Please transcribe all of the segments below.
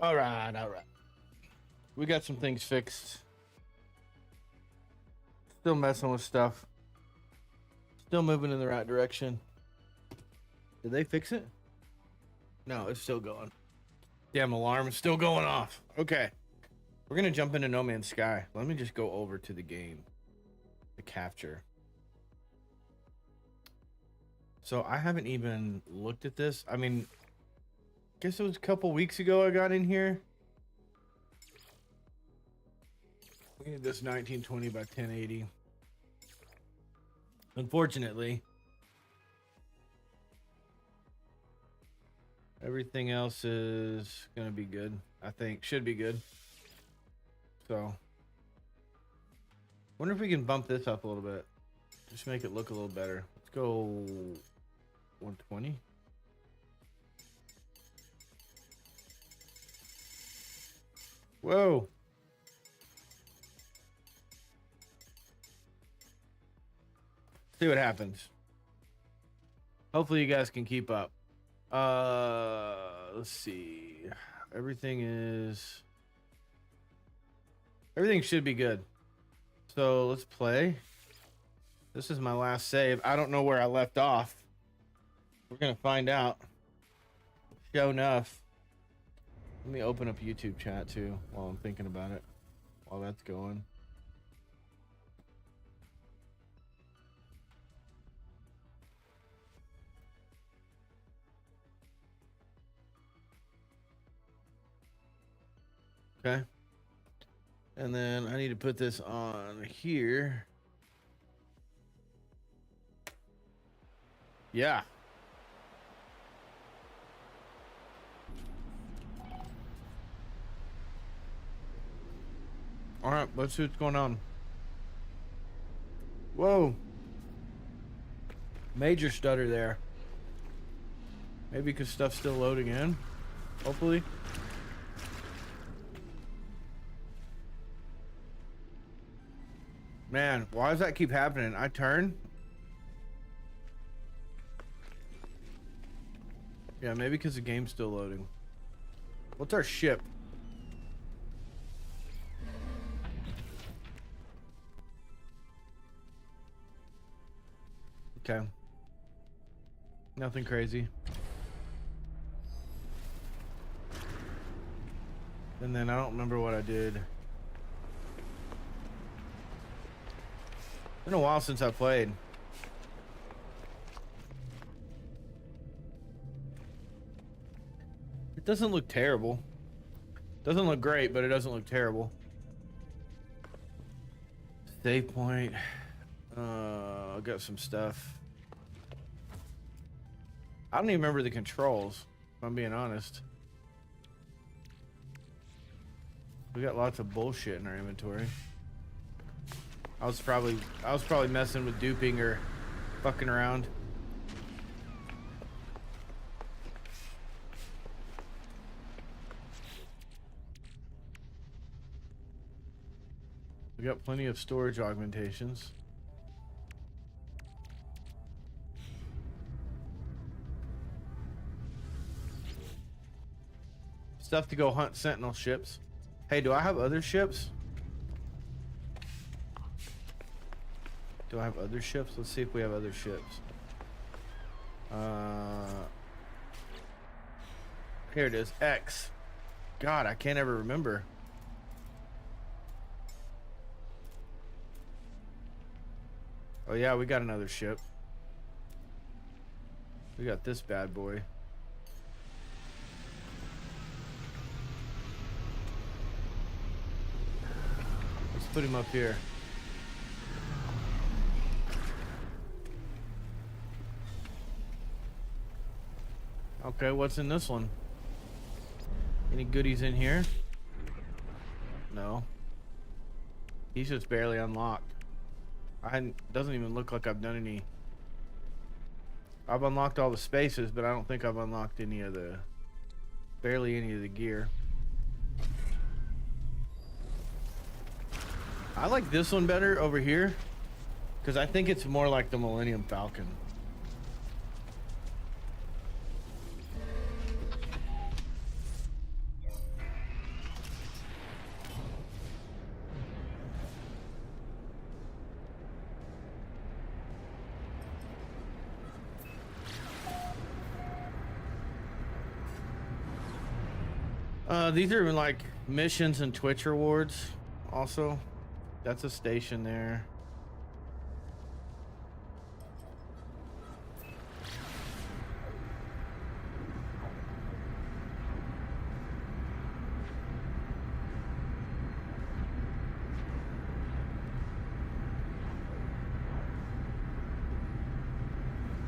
All right, all right. We got some things fixed. Still messing with stuff. Still moving in the right direction. Did they fix it? No, it's still going. Damn alarm is still going off. Okay. We're going to jump into No Man's Sky. Let me just go over to the game. The capture. So I haven't even looked at this. I mean, guess it was a couple weeks ago I got in here. We need this 1920 by 1080. Unfortunately, everything else is gonna be good. I think should be good. So, wonder if we can bump this up a little bit. Just make it look a little better. Let's go 120. Whoa. See what happens. Hopefully you guys can keep up. Let's see. Everything should be good. So let's play. This is my last save. I don't know where I left off. We're gonna find out. Sure enough. Let me open up YouTube chat too while I'm thinking about it. While that's going. Okay. And then I need to put this on here. Yeah. All right, let's see what's going on. Whoa. Major stutter there. Maybe because stuff's still loading in. Hopefully. Man, why does that keep happening? I turn. Yeah, maybe because the game's still loading. What's our ship? Okay. Nothing crazy. And then I don't remember what I did. Been a while since I played. It doesn't look terrible. Doesn't look great, but it doesn't look terrible. Save point. I got some stuff. I don't even remember the controls, if I'm being honest. We got lots of bullshit in our inventory. I was probably messing with duping or fucking around. We got plenty of storage augmentations. Stuff to go hunt sentinel ships. Hey, do I have other ships? Do I have other ships? Let's see if we have other ships. Here it is. X. God, I can't ever remember. Oh yeah, we got another ship. We got this bad boy. Let's put him up here. Okay, what's in this one? Any goodies in here? No. He's just barely unlocked. Doesn't even look like I've done any. I've unlocked all the spaces, but I don't think I've unlocked any of the, barely any of the gear. I like this one better over here because I think it's more like the Millennium Falcon. These are like missions and Twitch rewards. Also, that's a station there.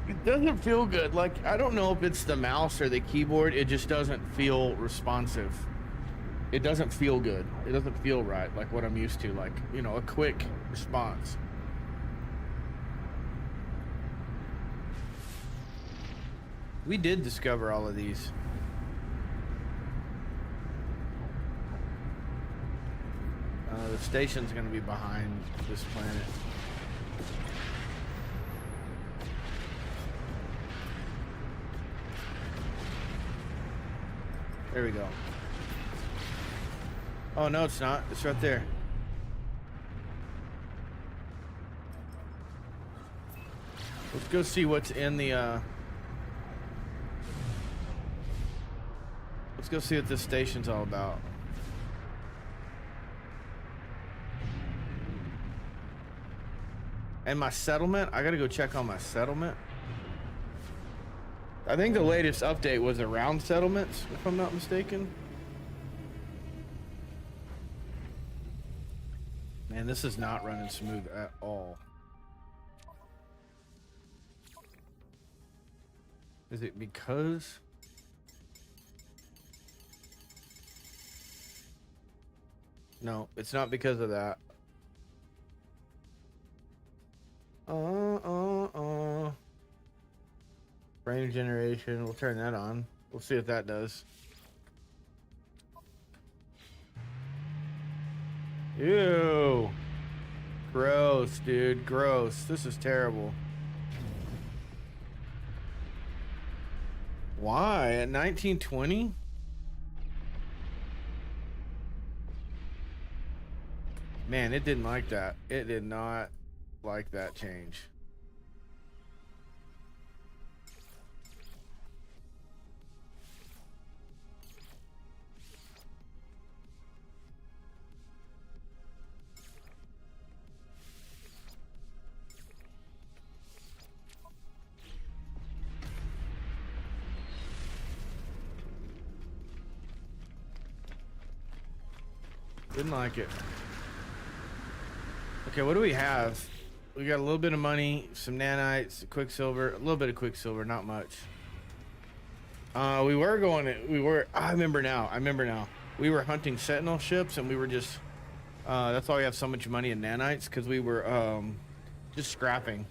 It doesn't feel good. Like, I don't know if it's the mouse or the keyboard. It just doesn't feel responsive. It doesn't feel good. It doesn't feel right, like what I'm used to. Like, you know, a quick response. We did discover all of these. The station's gonna be behind this planet. There we go. Oh, no, it's not. It's right there. Let's go see what's in the, let's go see what this station's all about. And my settlement? I gotta go check on my settlement. I think the latest update was around settlements, if I'm not mistaken. Man, this is not running smooth at all. Is it because? No, it's not because of that. Frame generation, we'll turn that on. We'll see if that does. Ew. Gross, dude. Gross. This is terrible. Why? At 1920? Man, it didn't like that. It did not like that change. Didn't like it. Okay, what do we have? We got a little bit of money, some nanites, quicksilver, a little bit of quicksilver, not much. I remember now. We were hunting sentinel ships and we were just, that's why we have so much money in nanites, because we were just scrapping.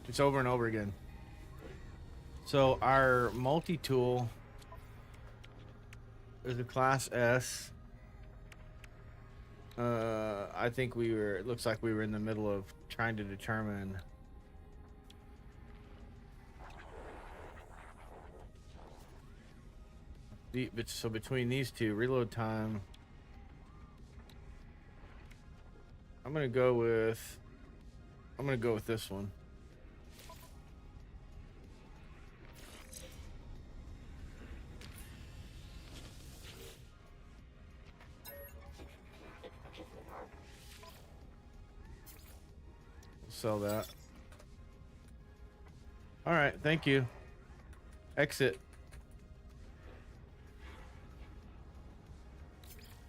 Just over and over again. So our multi-tool is a class S. I think it looks like we were in the middle of trying to determine so between these two, reload time, I'm gonna go with this one. Sell that. All right, thank you. Exit.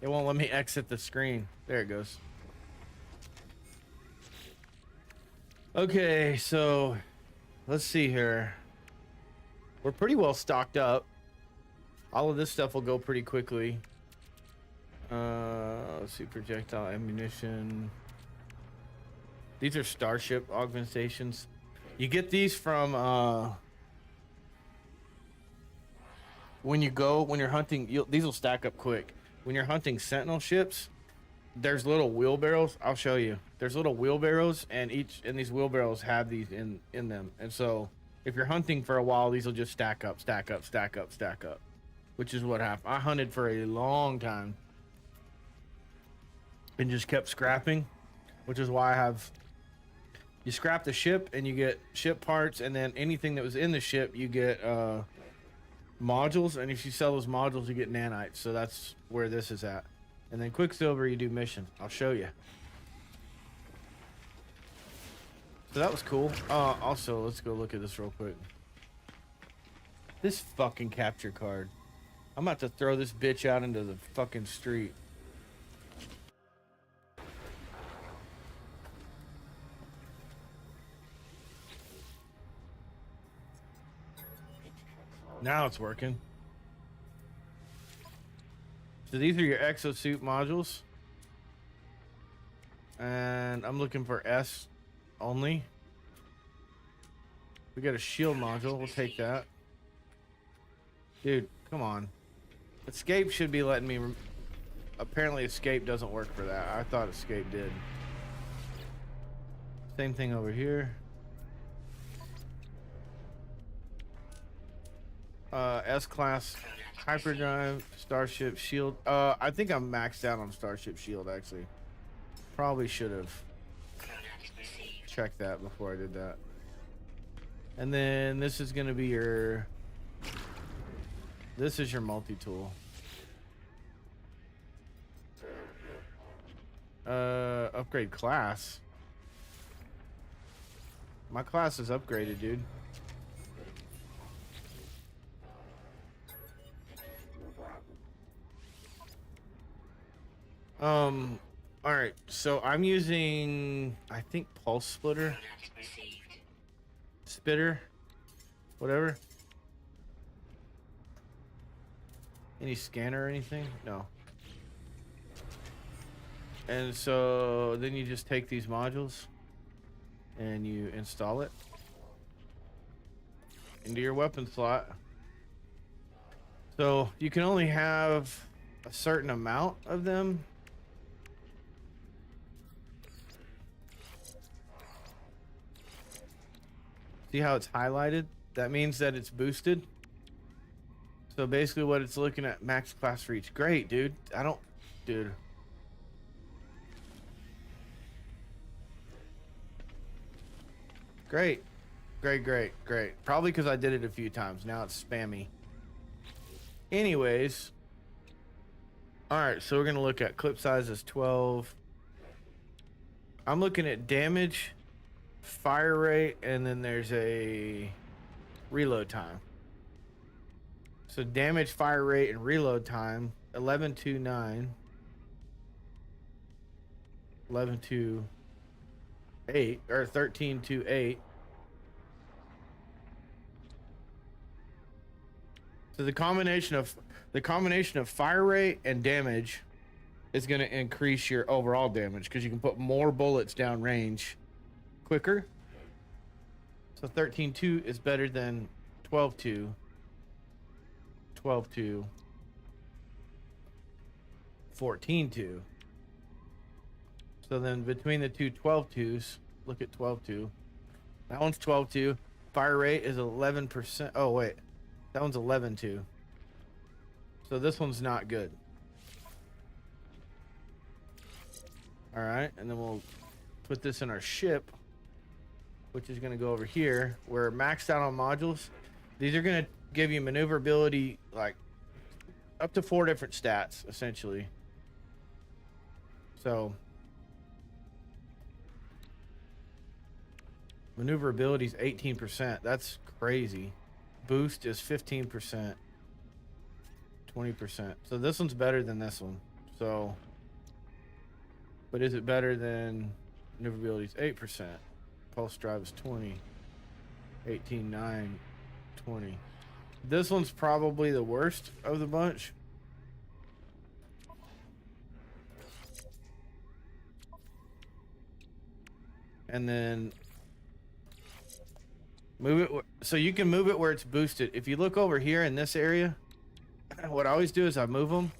It won't let me exit the screen. There it goes. Okay, so let's see here. We're pretty well stocked up. All of this stuff will go pretty quickly. Let's see, projectile ammunition. These are starship augmentations. You get these from when you're hunting. These will stack up quick. When you're hunting sentinel ships, there's little wheelbarrows. I'll show you. There's little wheelbarrows, and these wheelbarrows have these in them. And so if you're hunting for a while, these will just stack up, which is what happened. I hunted for a long time and just kept scrapping, which is why I have. You scrap the ship and you get ship parts, and then anything that was in the ship you get modules, and if you sell those modules, you get nanites. So that's where this is at. And then Quicksilver, you do mission. I'll show you. So that was cool. Also, let's go look at this real quick. This fucking capture card. I'm about to throw this bitch out into the fucking street. Now it's working. So these are your exosuit modules. And I'm looking for S only. We got a shield module. We'll take that. Dude, come on. Escape should be letting me... Apparently Escape doesn't work for that. I thought Escape did. Same thing over here. S-Class Hyperdrive, Starship Shield. I think I'm maxed out on Starship Shield, actually. Probably should have checked that before I did that. And then this is going to be your... This is your multi-tool. Upgrade class. My class is upgraded, dude. All right, so I'm using, I think, Pulse Splitter. Spitter. Whatever. Any scanner or anything? No. And so then you just take these modules and you install it into your weapon slot. So you can only have a certain amount of them. See how it's highlighted? That means that it's boosted. So basically what it's looking at, max class reach. Great, dude. Dude. Great. Great. Probably because I did it a few times. Now it's spammy. Anyways. Alright, so we're going to look at clip size is 12. I'm looking at damage, fire rate, and then there's a reload time. So damage, fire rate, and reload time, 11.29, 11.28, or 13.28. So the combination of fire rate and damage is going to increase your overall damage because you can put more bullets down range quicker. So 13.2 is better than 12.2. 12.2. 14.2. So then between the two 12.2s, look at 12.2. That one's 12.2. Fire rate is 11%. Oh, wait. That one's 11.2. So this one's not good. All right, and then we'll put this in our ship, which is going to go over here. We're maxed out on modules. These are going to give you maneuverability, like up to 4 different stats, essentially. So maneuverability is 18%. That's crazy. Boost is 15%, 20%. So this one's better than this one. So, but is it better than maneuverability is 8%? Pulse drive is 20, 18, 9, 20. This one's probably the worst of the bunch. And then move it so you can move it where it's boosted. If you look over here in this area, what I always do is I move them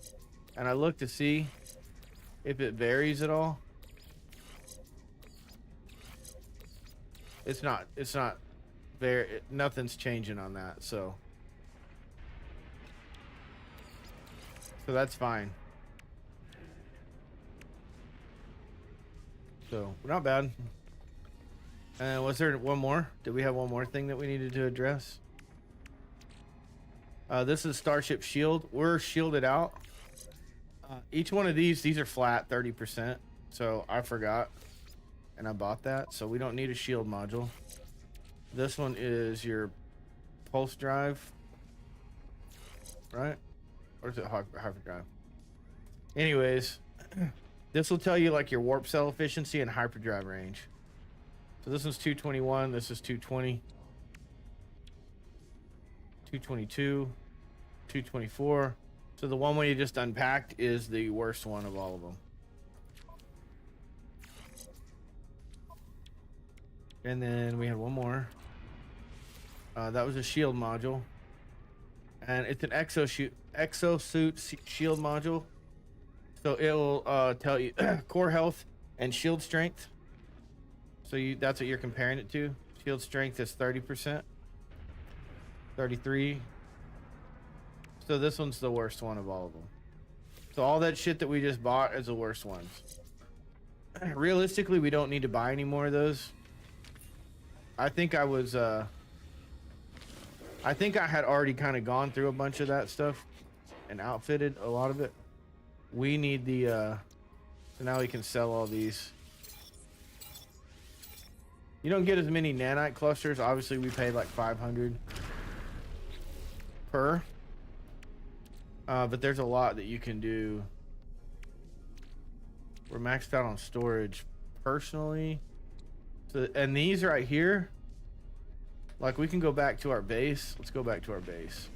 and I look to see if it varies at all. It's not very, nothing's changing on that, so that's fine. So not bad. And was there one more? Did we have one more thing that we needed to address? This is Starship Shield. We're shielded out. Each one of these are flat 30%. So I forgot. And I bought that. So we don't need a shield module. This one is your pulse drive. Right? Or is it hyperdrive? Anyways, this will tell you like your warp cell efficiency and hyperdrive range. So this one's 221. This is 220. 222. 224. So the one we just unpacked is the worst one of all of them. And then we had one more. That was a shield module. And it's an exosuit shield module. So it'll tell you core health and shield strength. So that's what you're comparing it to. Shield strength is 30%. 33. So this one's the worst one of all of them. So all that shit that we just bought is the worst ones. Realistically, we don't need to buy any more of those. I think I had already kind of gone through a bunch of that stuff and outfitted a lot of it. We need the so now we can sell all these. You don't get as many nanite clusters. Obviously we paid like 500 per. But there's a lot that you can do. We're maxed out on storage personally. So, and these right here, like we can go back to our base. Let's go back to our base.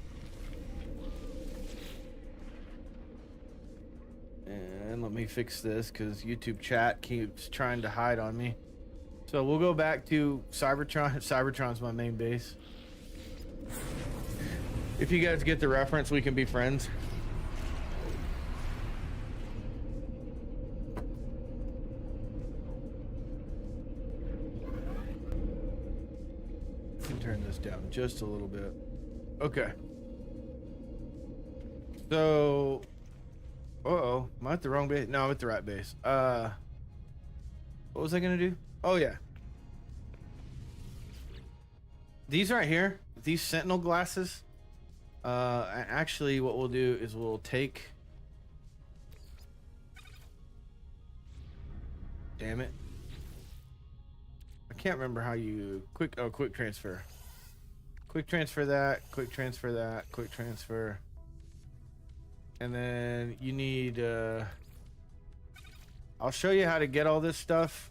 And let me fix this because YouTube chat keeps trying to hide on me. So we'll go back to Cybertron. Cybertron's my main base. If you guys get the reference, we can be friends. Turn this down just a little bit. Okay. So, uh-oh, am I at the wrong base? No, I'm at the right base. What was I gonna do? Oh yeah. These right here, these sentinel glasses. Actually, what we'll do is we'll take. Damn it. I can't remember how you quick transfer. Quick transfer that, quick transfer that, quick transfer. And then you need I'll show you how to get all this stuff.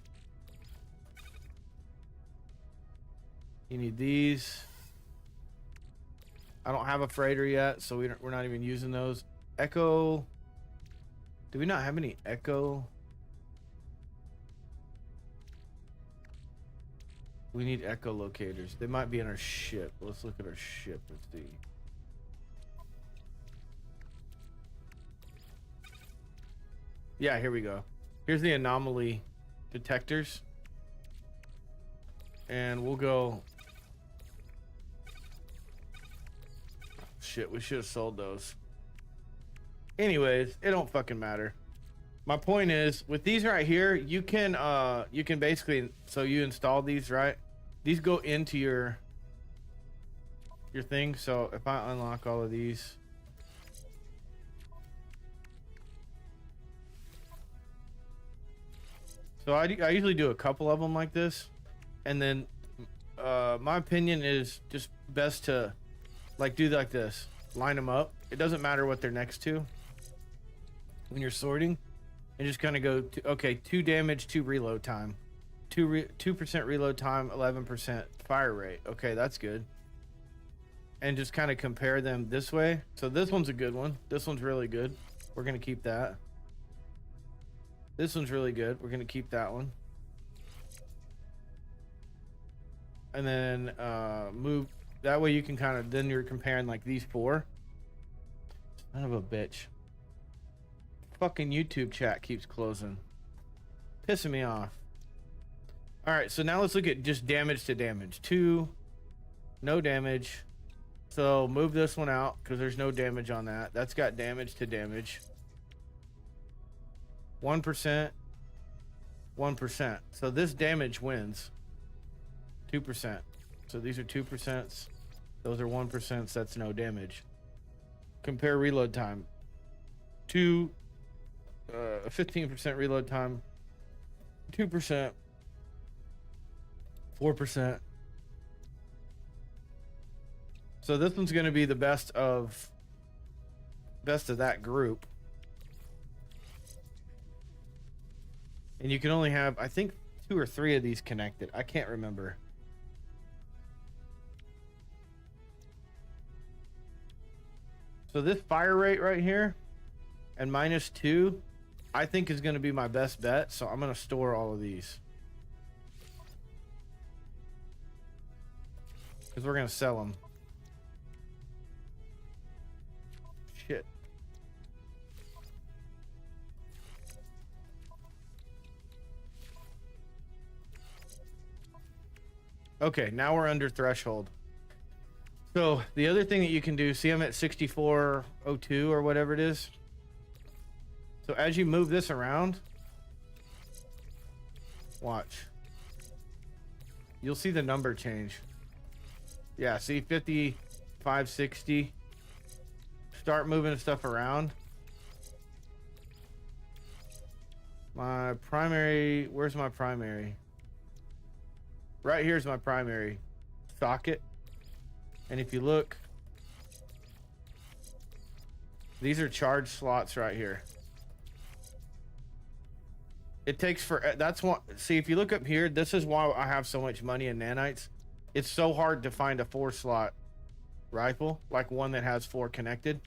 You need these. I don't have a freighter yet, so we're not even using those. Echo. Do we not have any Echo? We need echolocators. They might be in our ship. Let's look at our ship and see. Yeah, here we go. Here's the anomaly detectors. And we'll go... Shit, we should have sold those. Anyways, it don't fucking matter. My point is, with these right here, you can basically, so you install these, right? These go into your thing. So if I unlock all of these, so I usually do a couple of them like this, and then my opinion is just best to like do like this, line them up. It doesn't matter what they're next to when you're sorting. And just kind of go to, okay, 2 damage, 2 reload time, 2% reload time, 11% fire rate. Okay, that's good. And just kind of compare them this way. So this one's a good one. This one's really good. We're gonna keep that. This one's really good. We're gonna keep that one. And then move that way. You can kind of, then you're comparing like these 4. Son of a bitch. Fucking YouTube chat keeps closing. Pissing me off. Alright, so now let's look at just damage to damage. 2, no damage. So move this one out because there's no damage on that. That's got damage to damage. 1%, 1%. So this damage wins. 2%. So these are 2%. Those are 1%. That's no damage. Compare reload time. 15% reload time. 2%. 4%. So this one's going to be the best of that group. And you can only have, I think, 2 or 3 of these connected. I can't remember. So this fire rate right here and -2, I think is going to be my best bet. So I'm going to store all of these. Because we're going to sell them. Shit. Okay, now we're under threshold. So the other thing that you can do, see I'm at 6402 or whatever it is. So as you move this around, watch. You'll see the number change. Yeah, see 55, 60. Start moving stuff around. My primary, where's my primary? Right here's my primary socket. And if you look, these are charge slots right here. It takes for, that's what, see if you look up here, this is why I have so much money in nanites. It's so hard to find a 4-slot rifle, like one that has 4 connected.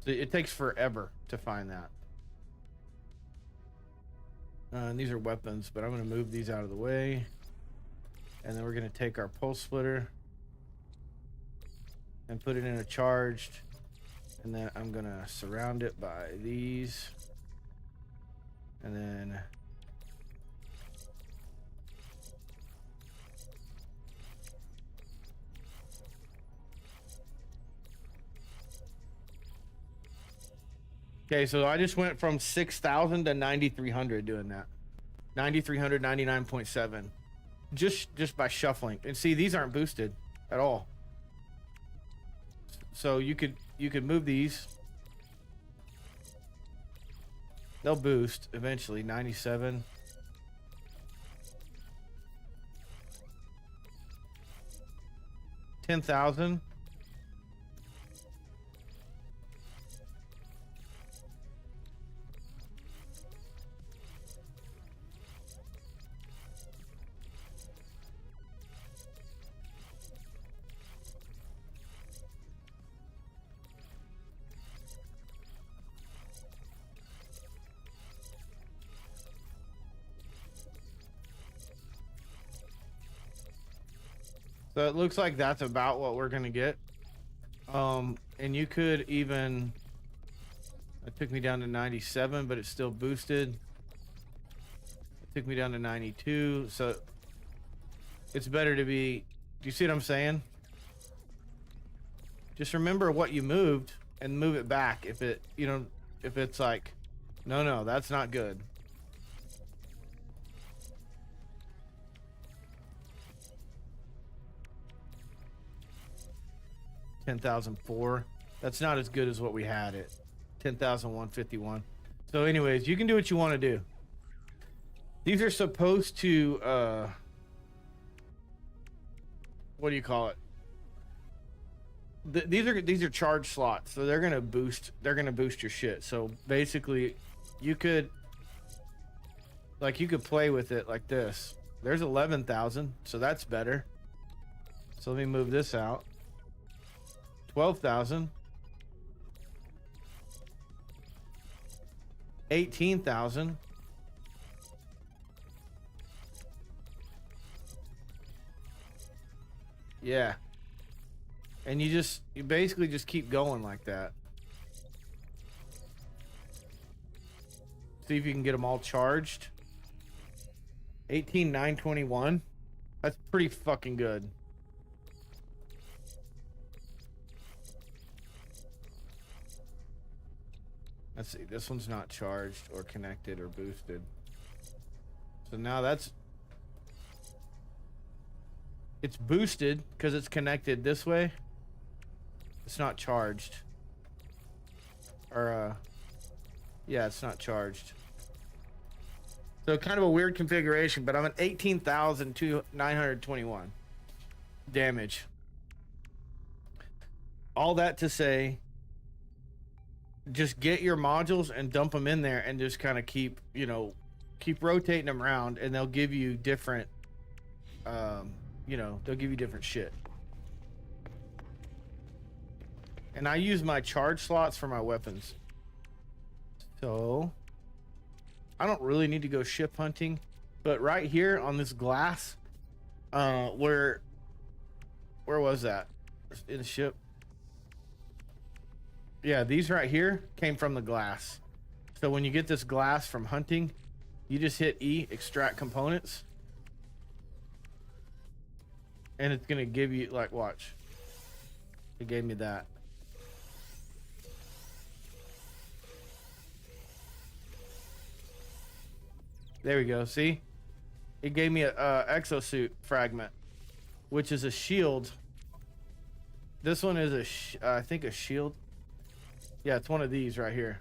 So it takes forever to find that. And these are weapons, but I'm going to move these out of the way. And then we're going to take our pulse splitter and put it in a charged. And then I'm going to surround it by these. And then okay, so I just went from 6,000 to 9,300 doing that. 9,300, 99.7. Just by shuffling. And see, these aren't boosted at all. So you could move these. They'll boost eventually. 97. 10,000. So it looks like that's about what we're gonna get. And you could even, it took me down to 97, but it's still boosted. It took me down to 92, so it's better to be, do you see what I'm saying? Just remember what you moved and move it back if it, you know, if it's like, no, that's not good. $10,004. That's not as good as what we had at 10,151. So anyways, you can do what you want to do. These are supposed to what do you call it? These are charge slots, so they're gonna boost your shit. So basically you could play with it like this. There's 11,000, so that's better. So let me move this out. 12,000. 18,000. Yeah. And you basically just keep going like that. See if you can get them all charged. 18,921. That's pretty fucking good. Let's see, this one's not charged or connected or boosted. So now it's boosted because it's connected this way. It's not charged. Or, yeah, it's not charged. So kind of a weird configuration, but I'm at 18,921 damage. All that to say, just get your modules and dump them in there and just kind of keep, you know, keep rotating them around, and they'll give you different, you know, they'll give you different shit. And I use my charge slots for my weapons. So I don't really need to go ship hunting, but right here on this glass, where was that? In the ship? Yeah, these right here came from the glass. So when you get this glass from hunting, you just hit E, extract components, and it's gonna give you, like, watch. It gave me that. There we go. See, it gave me a exosuit fragment, which is a shield. This one is I think a shield. Yeah, it's one of these right here.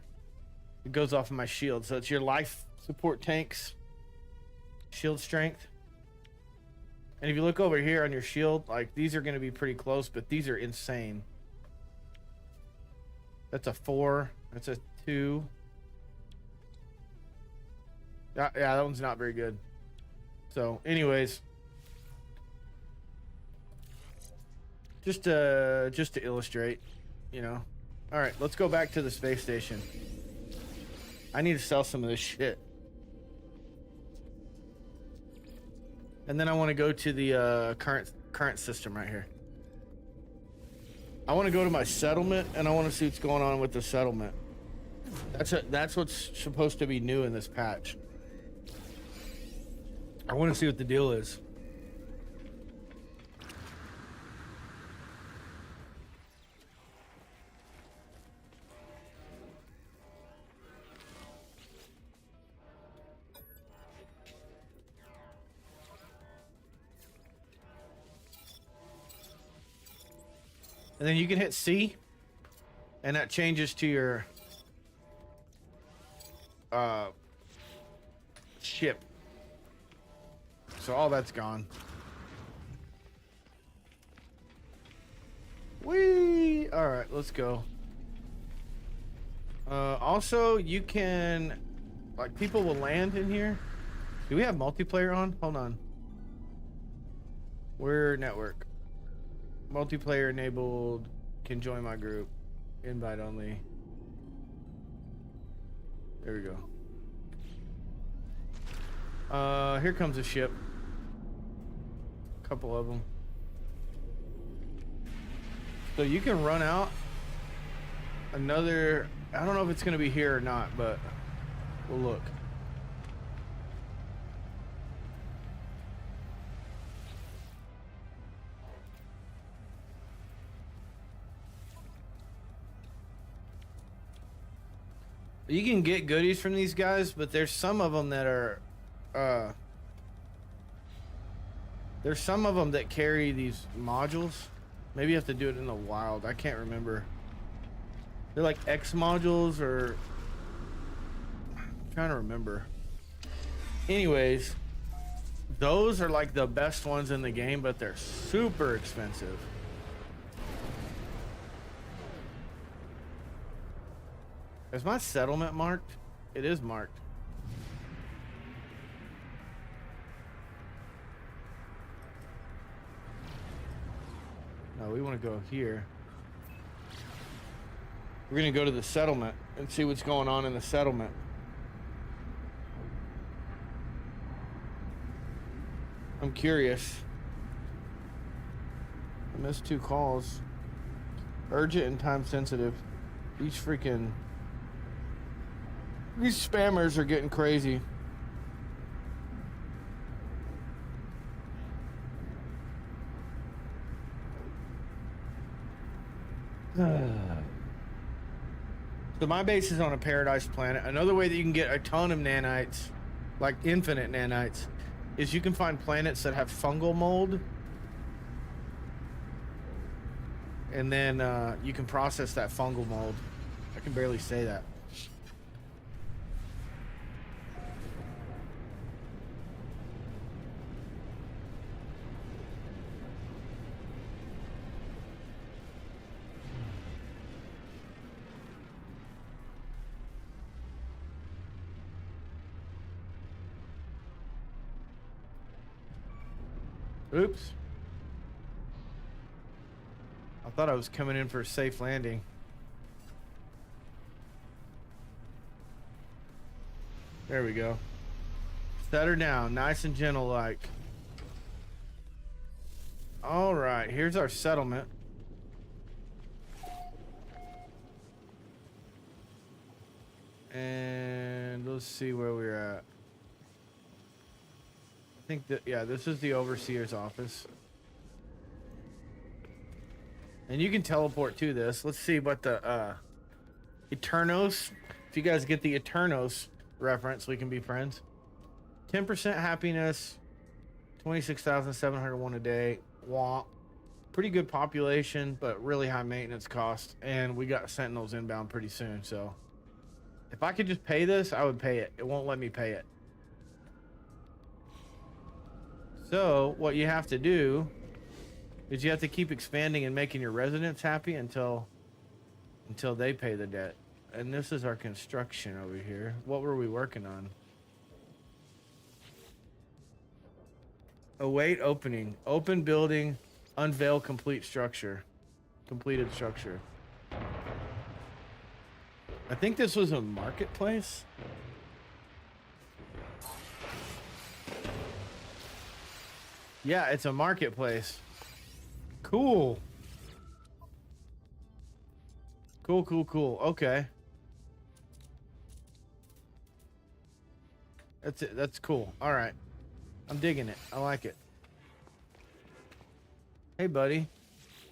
It goes off of my shield, so it's your life support tanks, shield strength. And if you look over here on your shield, like, these are going to be pretty close, but these are insane. That's a 4. That's a 2. Yeah, that one's not very good. So, anyways, just to illustrate, you know. All right, let's go back to the space station. I need to sell some of this shit. And then I want to go to the current system right here. I want to go to my settlement, and I want to see what's going on with the settlement. That's what's supposed to be new in this patch. I want to see what the deal is. And then you can hit C, and that changes to your ship. So all that's gone. Whee! All right, let's go. Also, you can, like, people will land in here. Do we have multiplayer on? Hold on. We're network. Multiplayer enabled. Can join my group. Invite only. There we go. Here comes a ship. Couple of them. So you can run out another. I don't know if it's gonna be here or not, but we'll look. You can get goodies from these guys, but there's some of them that are there's some of them that carry these modules. Maybe you have to do it in the wild. I can't remember. They're like X modules, or I'm trying to remember. Anyways, those are like the best ones in the game, but they're super expensive. Is my settlement marked? It is marked. No, we want to go here. We're going to go to the settlement and see what's going on in the settlement. I'm curious. I missed 2 calls. Urgent and time sensitive. These spammers are getting crazy. So my base is on a paradise planet. Another way that you can get a ton of nanites, like infinite nanites, is you can find planets that have fungal mold, and then you can process that fungal mold I can barely say that. Oops. I thought I was coming in for a safe landing. There we go. Set her down, nice and gentle like. All right, here's our settlement. And let's see where we're at. I think that, yeah, this is the overseer's office. And you can teleport to this. Let's see what the Eternos, if you guys get the Eternos reference, we can be friends. 10% happiness, 26,701 a day. Womp. Pretty good population, but really high maintenance cost. And we got Sentinels inbound pretty soon, so if I could just pay this, I would pay it. It won't let me pay it. So what you have to do is you have to keep expanding and making your residents happy until they pay the debt. And this is our construction over here. What were we working on? Await opening. Open building. Unveil complete structure. Completed structure. I think this was a marketplace. Yeah, it's a marketplace. Cool. Cool, cool, cool. Okay. That's it. That's cool. All right. I'm digging it. I like it. Hey, buddy.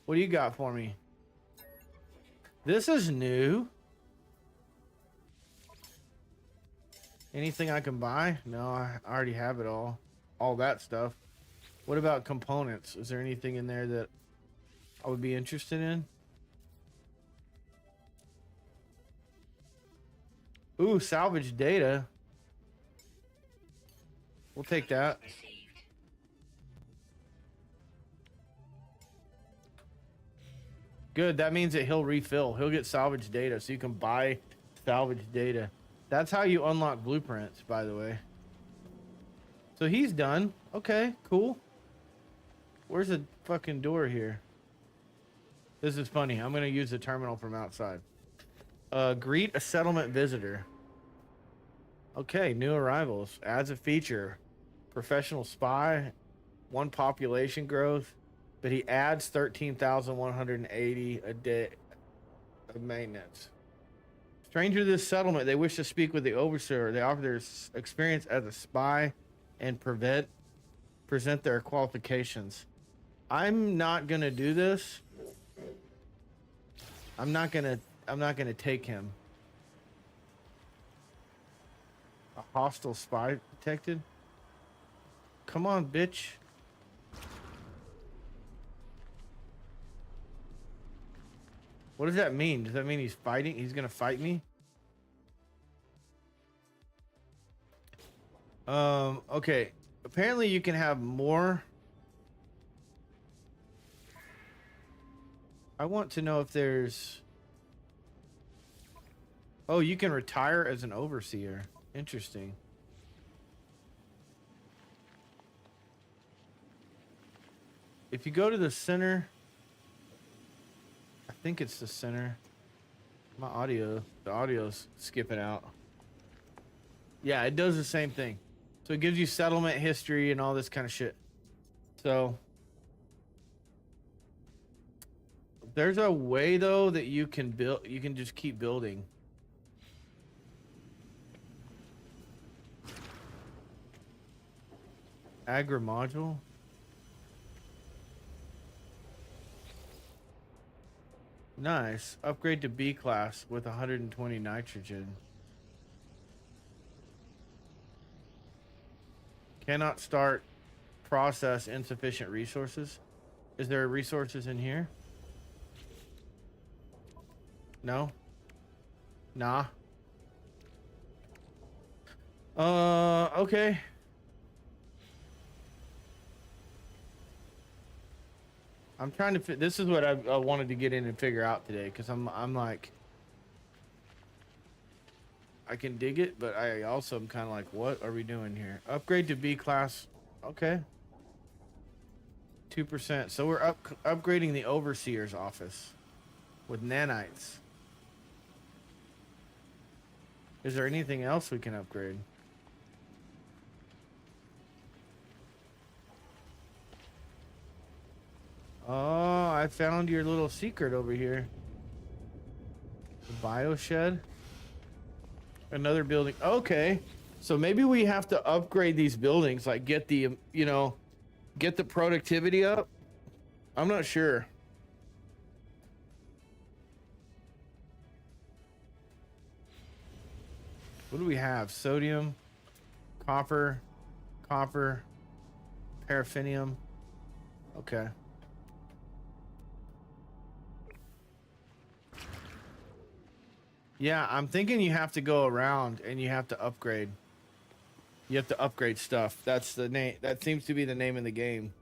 What do you got for me? This is new. Anything I can buy? No, I already have it all. All that stuff. What about components? Is there anything in there that I would be interested in? Ooh, salvage data. We'll take that. Good, that means that he'll refill. He'll get salvage data, so you can buy salvage data. That's how you unlock blueprints, by the way. So he's done. Okay, cool. Where's the fucking door here? This is funny. I'm gonna use the terminal from outside. Greet a settlement visitor. Okay, new arrivals. Adds a feature. Professional spy. 1 population growth. But he adds 13,180 a day of maintenance. Stranger to this settlement, they wish to speak with the overseer. They offer their experience as a spy and present their qualifications. I'm not gonna do this. I'm not gonna take him. A hostile spy detected? Come on, bitch. What does that mean? Does that mean he's fighting? He's gonna fight me? Okay. Apparently you can have more. I want to know if there's... Oh, you can retire as an overseer. Interesting. If you go to the center... I think it's the center. The audio's skipping out. Yeah, it does the same thing. So it gives you settlement history and all this kind of shit. So there's a way though that you can build, you can just keep building. Agri module. Nice. Upgrade to B class with 120 nitrogen. Cannot start process insufficient resources. Is there resources in here? No? Nah. Okay. I'm trying to fit. This is what I wanted to get in and figure out today, because I'm like, I can dig it, but I also am kind of like, what are we doing here? Upgrade to B class. Okay. 2%. So we're upgrading the overseer's office with nanites. Is there anything else we can upgrade? Oh, I found your little secret over here. The bioshed. Another building. Okay. So maybe we have to upgrade these buildings, like get the, you know, get the productivity up. I'm not sure. What do we have? Sodium, copper, paraffinium. Okay. Yeah, I'm thinking you have to go around and you have to upgrade. You have to upgrade stuff. That's the name. That seems to be the name of the game.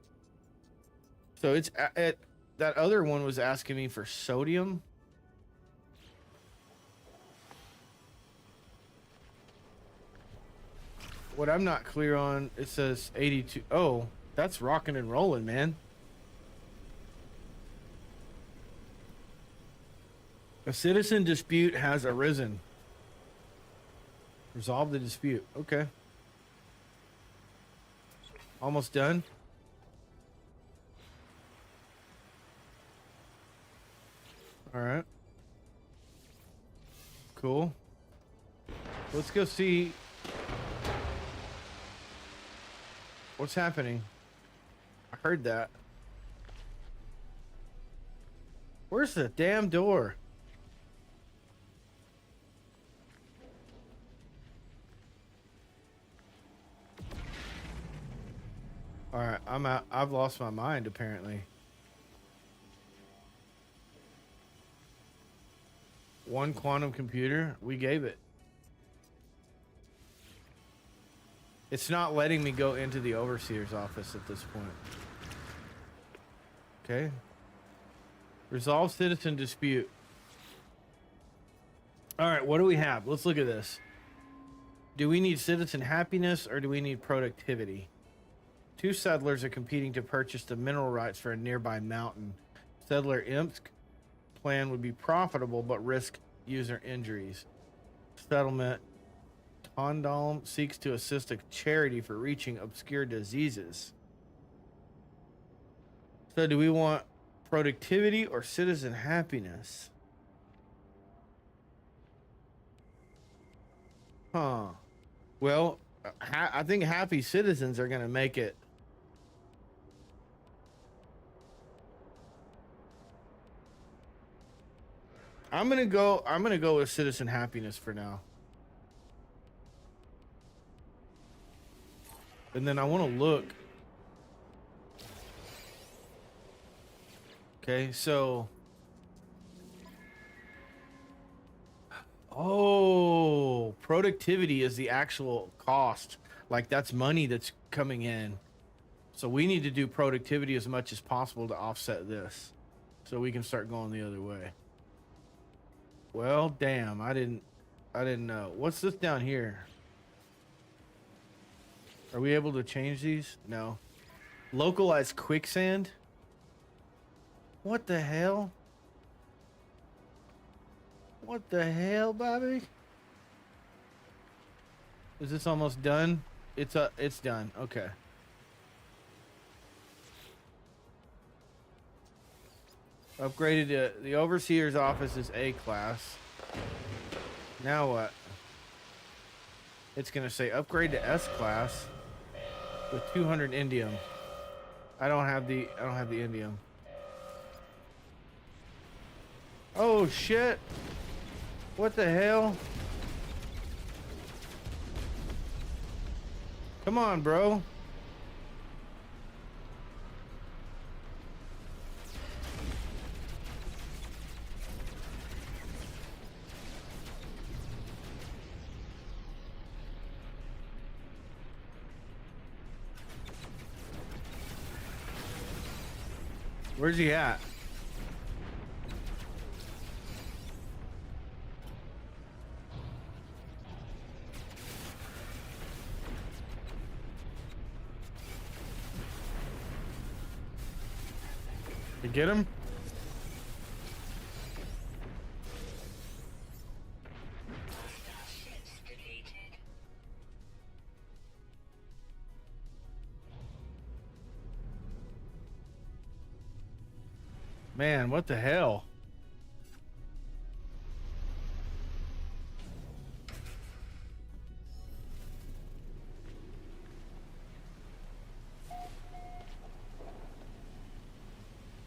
So it's that other one was asking me for sodium. What I'm not clear on, it says 82. Oh, that's rocking and rolling, man. A citizen dispute has arisen. Resolve the dispute. Okay. Almost done. All right. Cool. Let's go see what's happening. I heard that. Where's the damn door? All right, I'm out. I've lost my mind, apparently. One quantum computer. We gave it. It's not letting me go into the overseer's office at this point. Okay. Resolve citizen dispute. All right, what do we have? Let's look at this. Do we need citizen happiness or do we need productivity? Two settlers are competing to purchase the mineral rights for a nearby mountain. Settler Imp's plan would be profitable but risk user injuries. Settlement Tondalm seeks to assist a charity for reaching obscure diseases. So do we want productivity or citizen happiness? Huh. Well, I think happy citizens are going to make it. I'm going to go with citizen happiness for now. And then I want to look. Okay, so oh, productivity is the actual cost. Like that's money that's coming in. So we need to do productivity as much as possible to offset this. So we can start going the other way. Well, damn, I didn't know. What's this down here? Are we able to change these? No. Localized quicksand? What the hell? What the hell, Bobby? Is this almost done? It's done. Okay. Upgraded to the overseer's office is A class. Now what? It's gonna say upgrade to S class with 200 indium. I don't have the indium. Oh shit! What the hell? Come on, bro. Where's he at? You get him? Man, what the hell?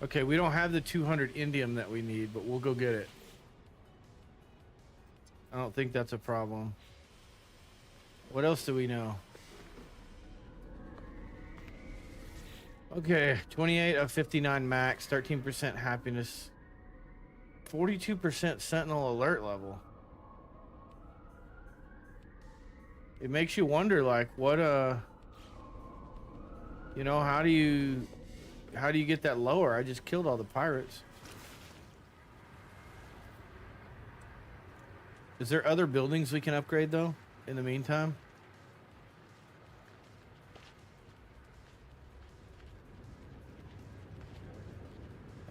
Okay, we don't have the 200 indium that we need, but we'll go get it. I don't think that's a problem. What else do we know? Okay, 28 of 59 max, 13% happiness, 42% sentinel alert level. It makes you wonder, like, what, you know, how do you get that lower? I just killed all the pirates. Is there other buildings we can upgrade, though, in the meantime?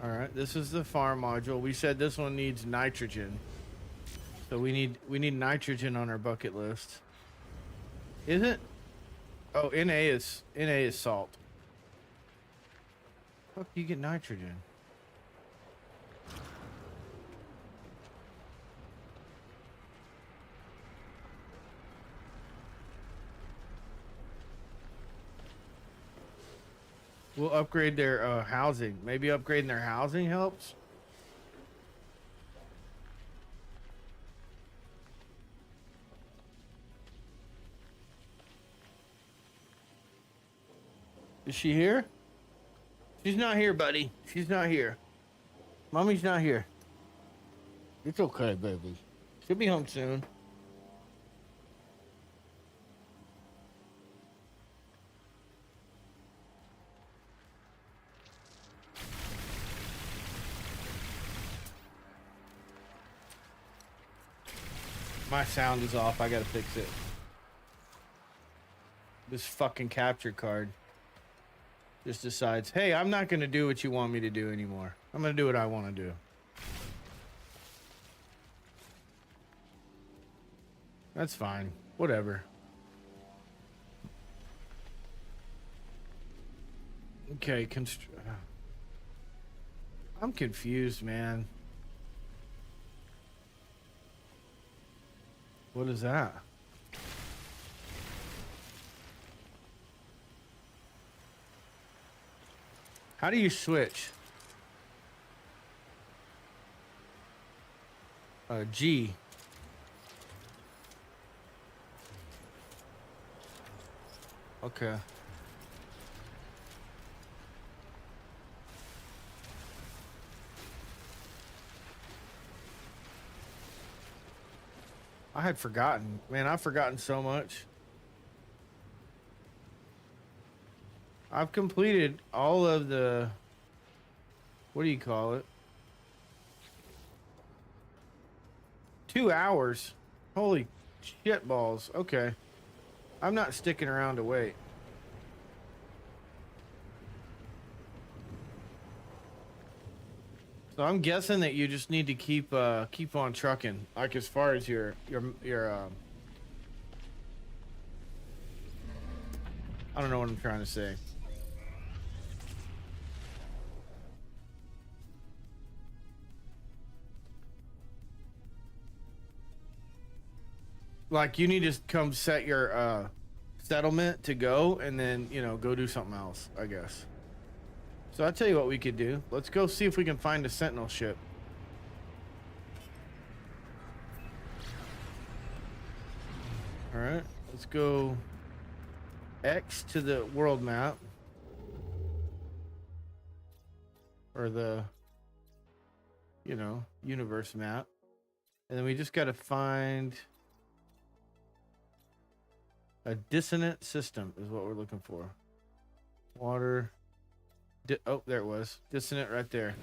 All right, this is the farm module. We said this one needs nitrogen. So we need nitrogen on our bucket list. Is it? Oh, Na is salt. How do you get nitrogen? We'll upgrade their housing. Maybe upgrading their housing helps. Is she here? She's not here, buddy. She's not here. Mommy's not here. It's okay, baby. She'll be home soon. My sound is off. I gotta fix it. This fucking capture card just decides, hey, I'm not gonna do what you want me to do anymore. I'm gonna do what I want to do. That's fine. Whatever. Okay, I'm confused, man. What is that? How do you switch? G. Okay. I had forgotten. Man, I've forgotten so much. I've completed all of the... What do you call it? 2 hours. Holy shit balls. Okay. I'm not sticking around to wait. So I'm guessing that you just need to keep on trucking, like as far as your I don't know what I'm trying to say. Like you need to come set your settlement to go and then, you know, go do something else, I guess. So I'll tell you what we could do. Let's go see if we can find a sentinel ship. All right, let's go X to the world map. Or the, you know, universe map. And then we just got to find a dissonant system is what we're looking for. Water. Oh, there it was. Dissonant right there.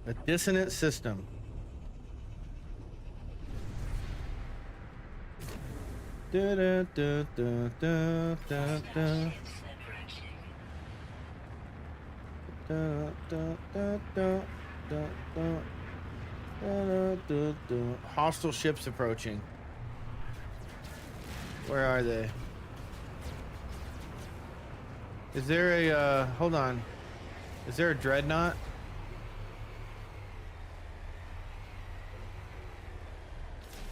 A dissonant system. Da, da, da, da, da, da, da. Da, da, da, da, da, da. Da, da, da. Hostile ships approaching. Where are they? Is there a hold on. Is there a dreadnought?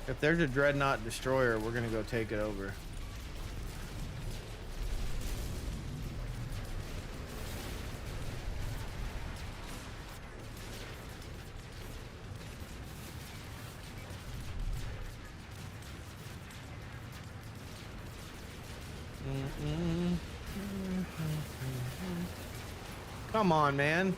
If there's a dreadnought destroyer, we're gonna go take it over. Come on, man.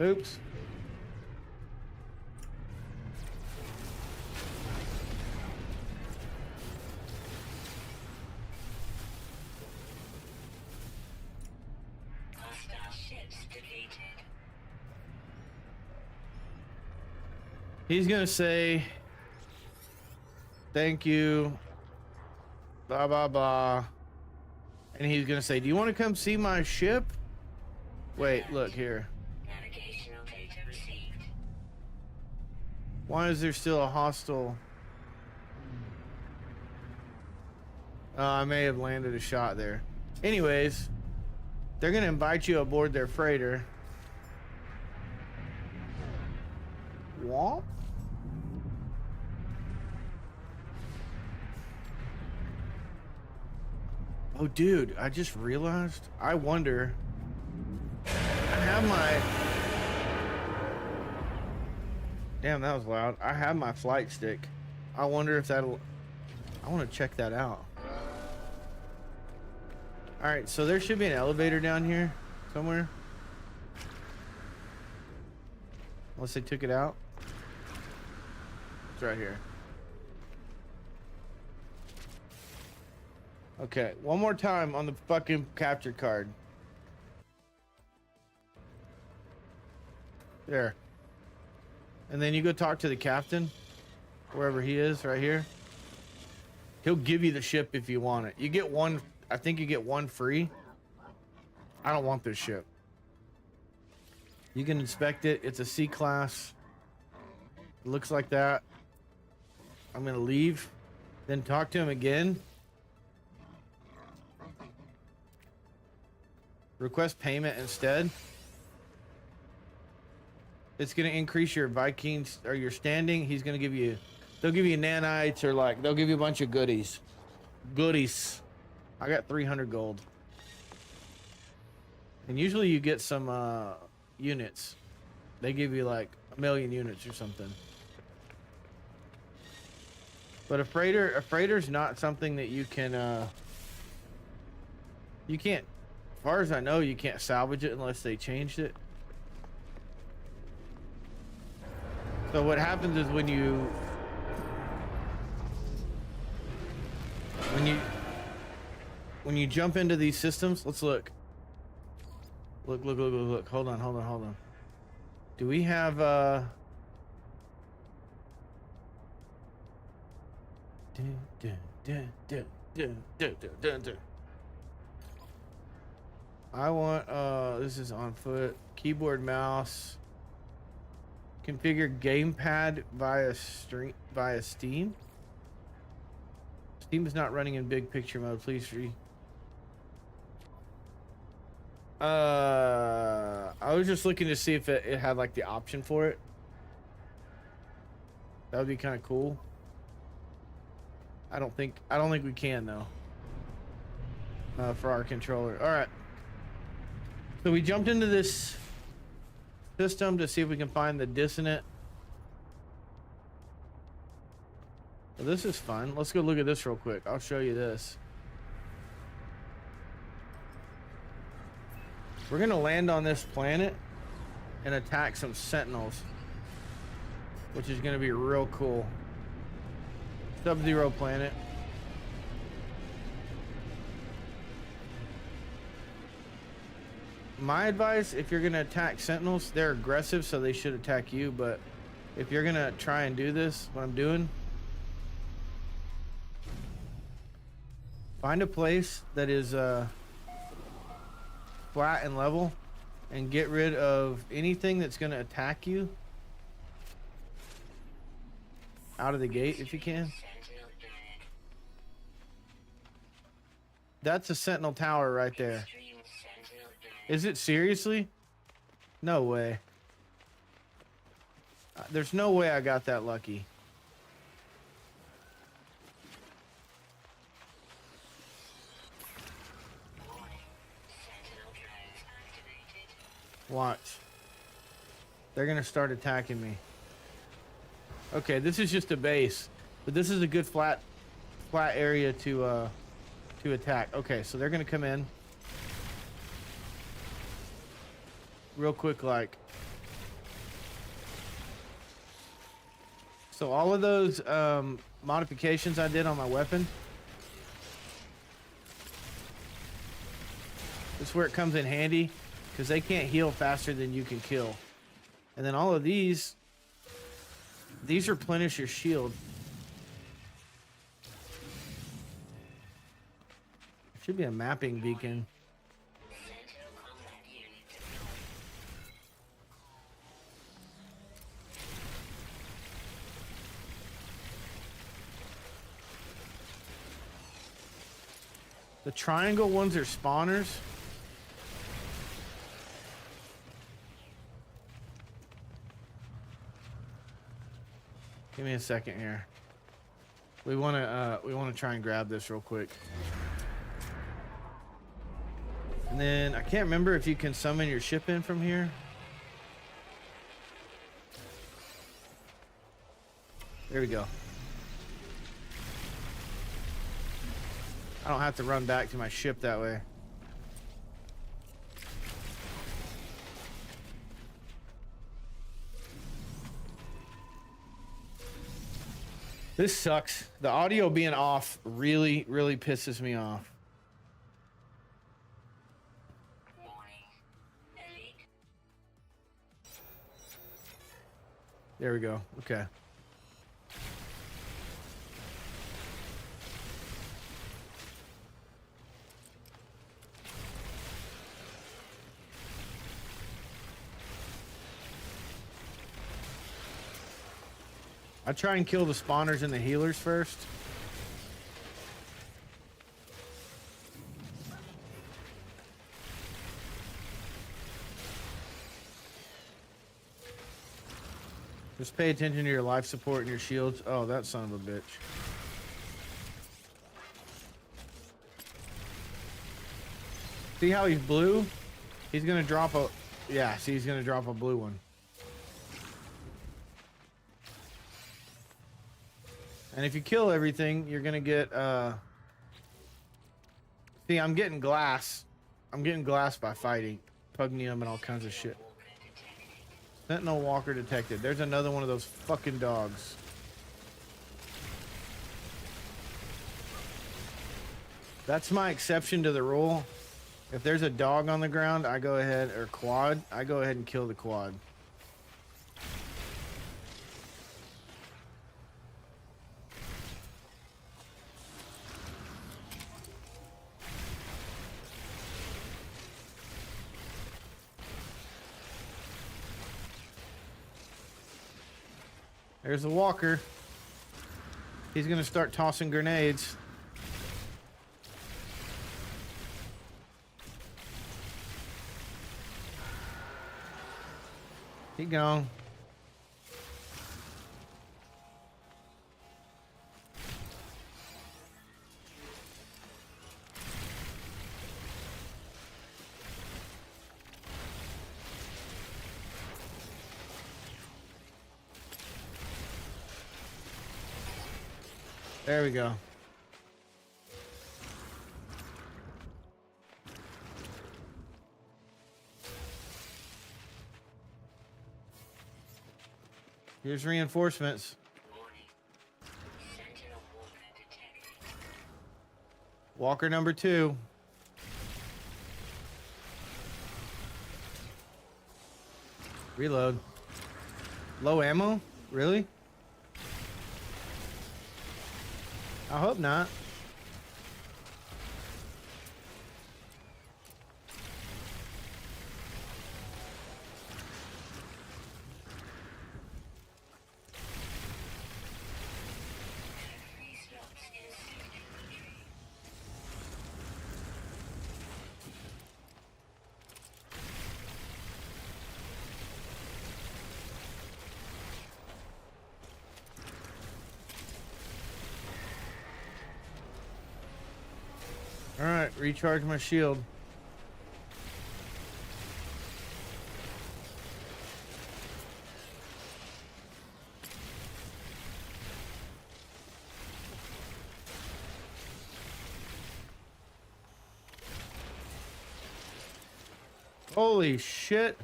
Oops. He's gonna say, thank you, blah, blah, blah. And he's gonna say, do you want to come see my ship? Wait, look here. Navigational data received. Why is there still a hostile? I may have landed a shot there. Anyways, they're gonna invite you aboard their freighter. Womp. Oh, dude, I just realized. I wonder. I have my. Damn, that was loud. I have my flight stick. I wonder if that'll. I want to check that out. All right, so there should be an elevator down here somewhere. Unless they took it out. It's right here. Okay, one more time on the fucking capture card. There. And then you go talk to the captain, wherever he is, right here. He'll give you the ship if you want it. You get one, I think you get one free. I don't want this ship. You can inspect it. It's a C-class. It looks like that. I'm gonna leave. Then talk to him again. Request payment instead. It's gonna increase your Vikings or your standing. He's gonna give you, they'll give you nanites or like, they'll give you a bunch of goodies. Goodies. I got 300 gold. And usually you get some units. They give you like 1,000,000 units or something. But a freighter's not something that you can, you can't, as far as I know, you can't salvage it unless they changed it. So what happens is when you jump into these systems, let's look. Look. Hold on. Do we have I want this is on foot. Keyboard, mouse. Configure gamepad via Steam. Steam is not running in big picture mode. Please free. I was just looking to see if it had like the option for it. That would be kind of cool. I don't think we can though. For our controller. All right. So we jumped into this system to see if we can find the dissonant. Well, this is fun. Let's go look at this real quick. I'll show you this. We're gonna land on this planet and attack some sentinels, which is gonna be real cool. Sub-Zero planet. My advice, if you're gonna attack sentinels, they're aggressive, so they should attack you, but if you're gonna try and do this, what I'm doing, find a place that is flat and level and get rid of anything that's gonna attack you out of the gate if you can. Sentinel planet. That's a sentinel tower right there. Extreme sentinel planet. Is it seriously? No way. There's no way I got that lucky. Warning. Sentinel drones activated. Watch. They're gonna start attacking me. Okay, this is just a base, but this is a good flat area to attack. Okay, so they're gonna come in real quick, like. So all of those modifications I did on my weapon, this is where it comes in handy, because they can't heal faster than you can kill. And then all of these replenish your shield. Should be a mapping beacon. Sentinel combat unit deployed. The triangle ones are spawners. Give me a second here. We want to try and grab this real quick. And then I can't remember if you can summon your ship in from here. There we go. I don't have to run back to my ship that way. This sucks. The audio being off really, really pisses me off. Warning. Elite. There we go. Okay. I try and kill the spawners and the healers first. Just pay attention to your life support and your shields. Oh, that son of a bitch. See how he's blue? He's gonna drop a... Yeah, see, he's gonna drop a blue one. And if you kill everything, you're gonna get, See, I'm getting glass. I'm getting glass by fighting. Pugnium and all kinds of shit. Walker detected. Sentinel walker detected. There's another one of those fucking dogs. That's my exception to the rule. If there's a dog on the ground, I go ahead, or quad, I go ahead and kill the quad. There's the walker. He's gonna start tossing grenades. Keep going. There we go. Here's reinforcements. Warning. Sentinel walker detected. Walker number 2. Reload. Low ammo? Really? I hope not. Free slots in system entry. Alright, recharge my shield. Holy shit.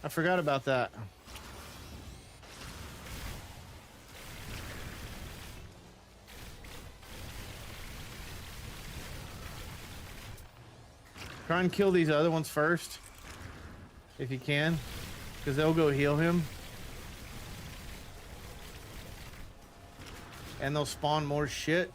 I forgot about that. Try and kill these other ones first. If you can. Because they'll go heal him. And they'll spawn more shit.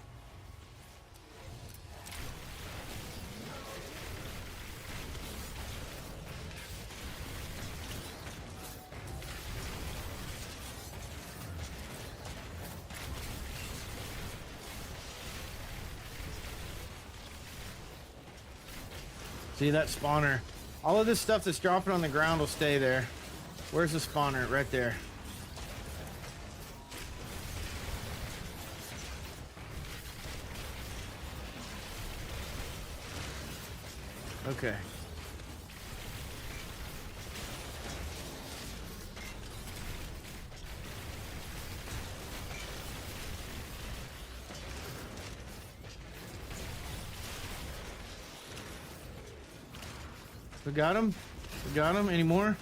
See that spawner? All of this stuff that's dropping on the ground will stay there. Where's the spawner? Right there. Okay. We got him? We got him? Any more?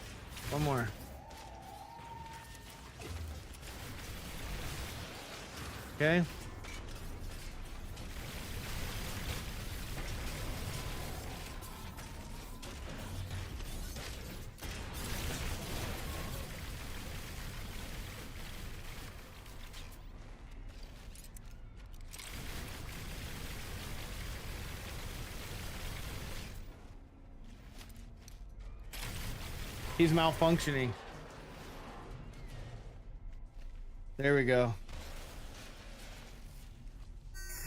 One more. Okay. He's malfunctioning. There we go.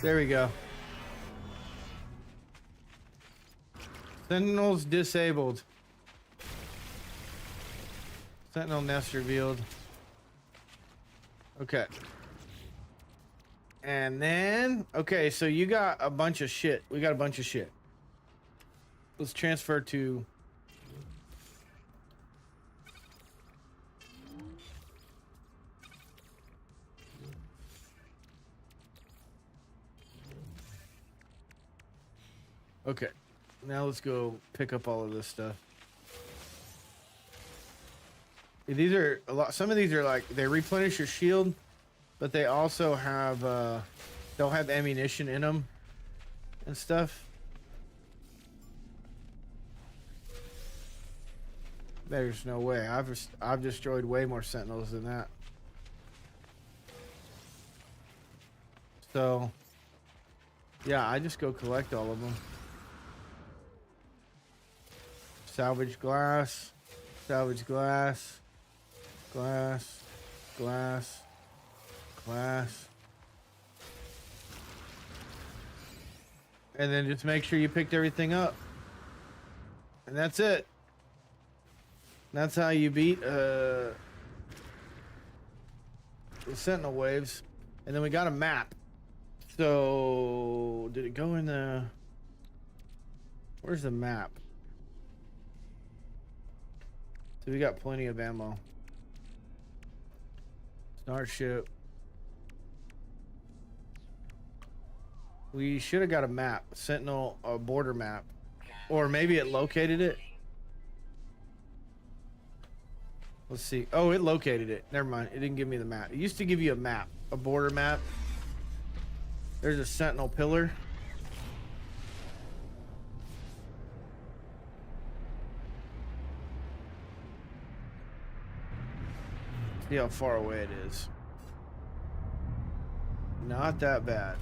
There we go. Sentinel's disabled. Sentinel nest revealed. Okay. And then, okay, so you got a bunch of shit. We got a bunch of shit. Let's transfer to... Okay, now let's go pick up all of this stuff. These are a lot. Some of these are like they replenish your shield, but they also have they'll have ammunition in them and stuff. There's no way. I've destroyed way more sentinels than that. So yeah, I just go collect all of them. Salvage glass, salvage glass, glass, glass, glass. And then just make sure you picked everything up. And that's it. That's how you beat the sentinel waves. And then we got a map. So did it go in the... Where's the map? So we got plenty of ammo. Starship. We should have got a map, Sentinel border map, or maybe it located it. Let's see. Oh, it located it. Never mind. It didn't give me the map. It used to give you a map, a border map. There's a Sentinel pillar. See how far away it is. Not that bad.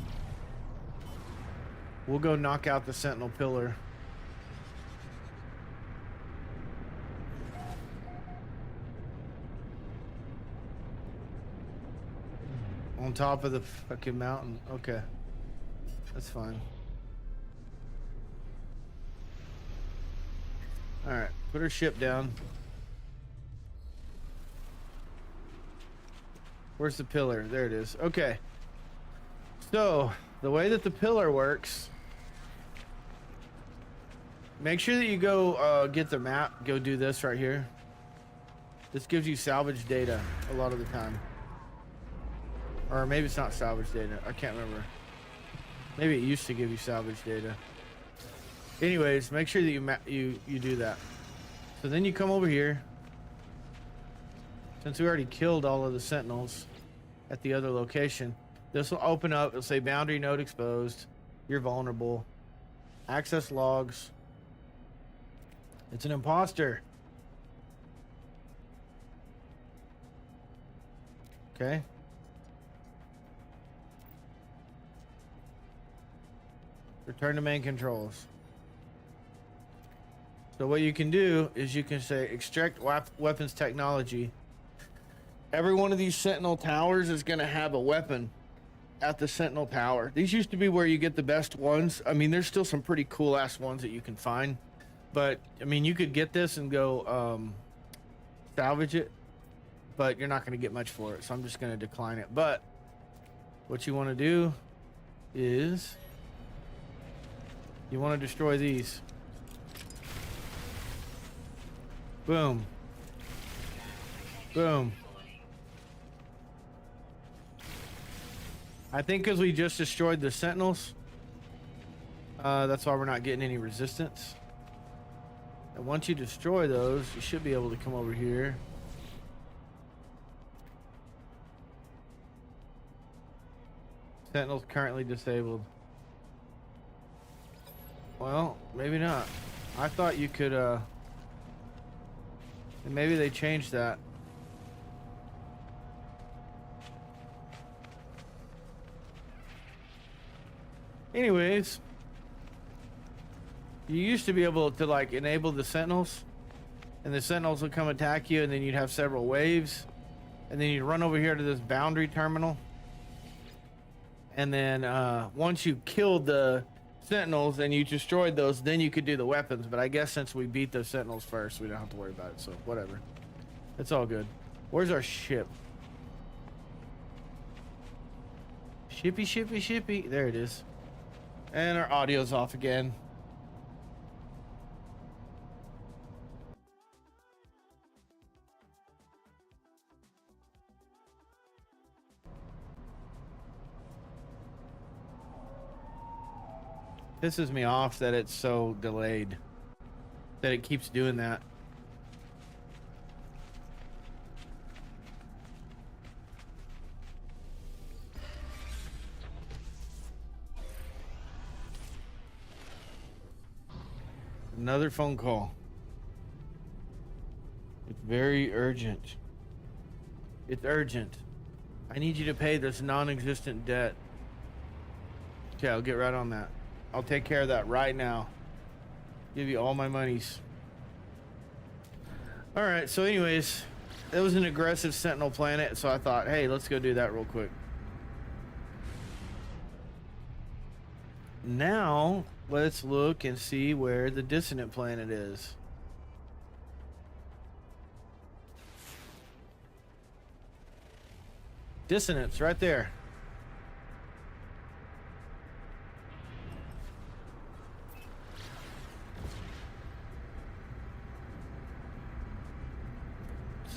We'll go knock out the Sentinel pillar. On top of the fucking mountain. Okay. That's fine. Alright, put her ship down. Where's the pillar? There it is. Okay. So, the way that the pillar works, make sure that you go get the map. Go do this right here. This gives you salvage data a lot of the time. Or maybe it's not salvage data. I can't remember. Maybe it used to give you salvage data. Anyways, make sure that you do that. So then you come over here. Since we already killed all of the sentinels at the other location, this will open up. It'll say boundary node exposed. You're vulnerable. Access logs. It's an imposter. Okay. Return to main controls. So what you can do is you can say extract weapons technology. Every one of these Sentinel towers is going to have a weapon at the Sentinel tower. These used to be where you get the best ones. I mean, there's still some pretty cool ass ones that you can find. But, I mean, you could get this and go salvage it. But you're not going to get much for it. So I'm just going to decline it. But what you want to do is you want to destroy these. Boom. Boom. I think because we just destroyed the sentinels, that's why we're not getting any resistance. And once you destroy those, you should be able to come over here. Sentinels currently disabled. Well, maybe not. I thought you could, and maybe they changed that. Anyways, you used to be able to like enable the sentinels, and the sentinels would come attack you, and then you'd have several waves, and then you'd run over here to this boundary terminal, and then once you killed the sentinels and you destroyed those, then you could do the weapons. But I guess since we beat the sentinels first, we don't have to worry about it, so whatever. It's all good. Where's our ship? Shippy, shippy, shippy. There it is. And our audio's off again. Pisses me off that it's so delayed. That it keeps doing that. Another phone call. It's very urgent. It's urgent. I need you to pay this non-existent debt. Okay, I'll get right on that. I'll take care of that right now. Give you all my monies. Alright, so anyways, it was an aggressive Sentinel planet, so I thought, hey, let's go do that real quick. Now, let's look and see where the Dissonant planet is. Dissonance, right there.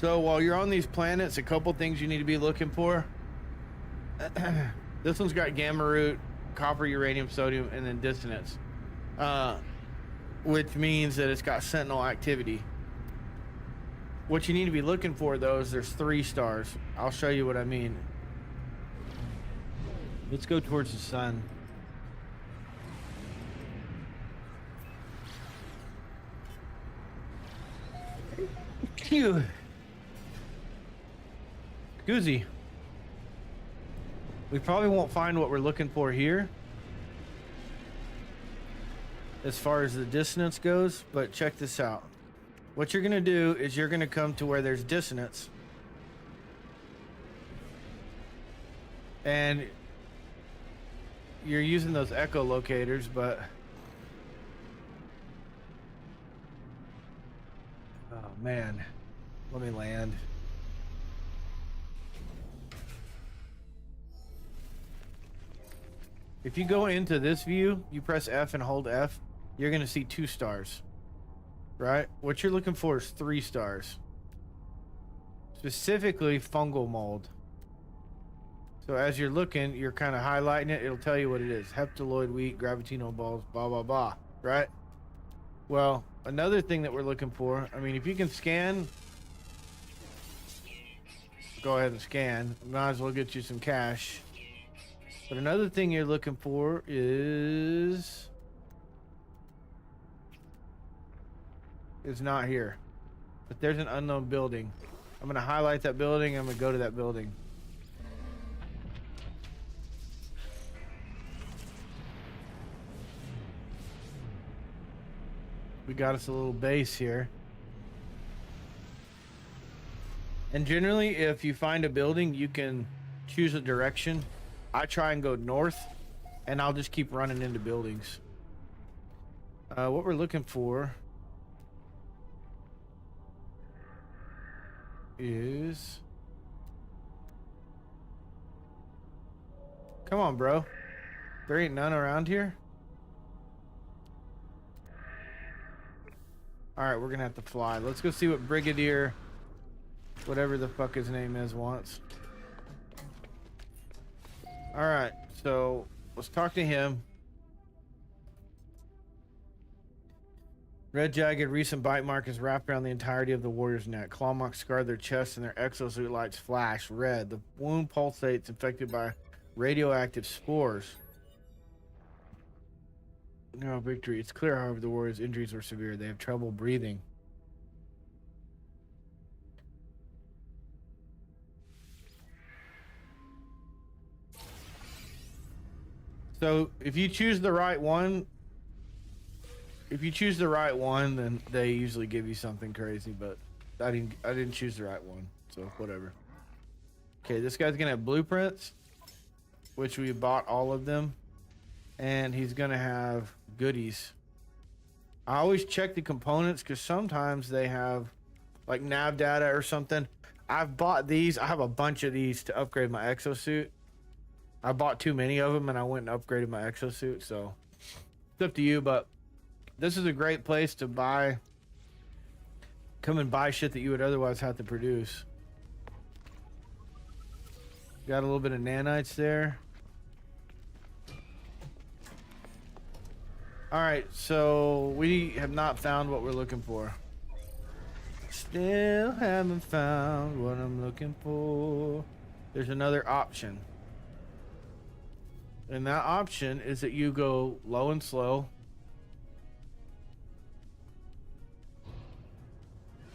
So while you're on these planets, a couple things you need to be looking for. This one's got gamma root. copper, uranium, sodium, and then dissonance, which means that it's got sentinel activity. What you need to be looking for, though, is there's 3 stars. I'll show you what I mean. Let's go towards the sun. Phew. Goozy. We probably won't find what we're looking for here as far as the dissonance goes, but check this out. What you're gonna do is you're gonna come to where there's dissonance, and you're using those echolocators, but oh man, let me land. If you go into this view, you press F and hold F, you're gonna see 2 stars, right? What you're looking for is 3 stars, specifically fungal mold. So as you're looking, you're kind of highlighting it. It'll tell you what it is: heptaloid wheat, gravitino balls, blah blah blah, right? Well, another thing that we're looking for, I mean, if you can scan, go ahead and scan. Might as well get you some cash. But another thing you're looking for is not here. But there's an unknown building. I'm gonna highlight that building. I'm gonna go to that building. We got us a little base here. And generally, if you find a building, you can choose a direction. I try and go north, and I'll just keep running into buildings. What we're looking for is... Come on, bro. There ain't none around here? Alright, we're gonna have to fly. Let's go see what Brigadier, whatever the fuck his name is, wants. Alright, so let's talk to him. Red jagged recent bite mark is wrapped around the entirety of the warrior's neck. Claw marks scar their chest and their exosuit lights flash red. The wound pulsates, infected by radioactive spores. No victory. It's clear, however, the warrior's injuries were severe. They have trouble breathing. So if you choose the right one, then they usually give you something crazy, but I didn't choose the right one, so whatever. Okay, this guy's gonna have blueprints, which we bought all of them, and he's gonna have goodies. I always check the components because sometimes they have like nav data or something. I've bought these. I have a bunch of these to upgrade my exosuit. I bought too many of them and I went and upgraded my exosuit, so it's up to you, but this is a great place to buy, come and buy shit that you would otherwise have to produce. Got a little bit of nanites there. Alright, so we have not found what we're looking for. Still haven't found what I'm looking for. There's another option. And that option is that you go low and slow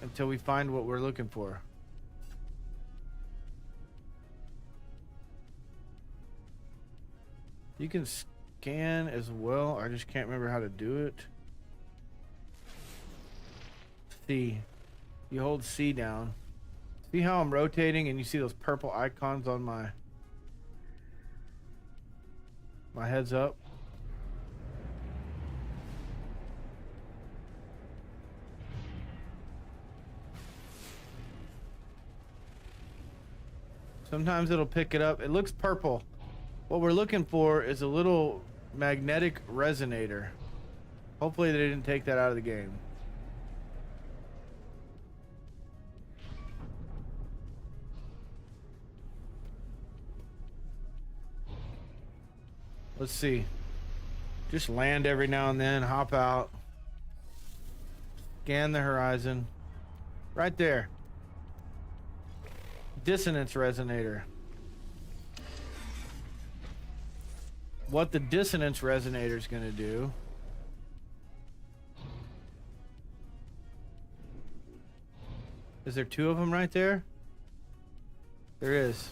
until we find what we're looking for. You can scan as well. I just can't remember how to do it. C. You hold C down. See how I'm rotating and you see those purple icons on my heads up? Sometimes it'll pick it up. It looks purple. What we're looking for is a little magnetic resonator. Hopefully they didn't take that out of the game. Let's see. Just land every now and then, hop out. Scan the horizon. Right there. Dissonance resonator. What the dissonance resonator is going to do is there two of them right there? There is.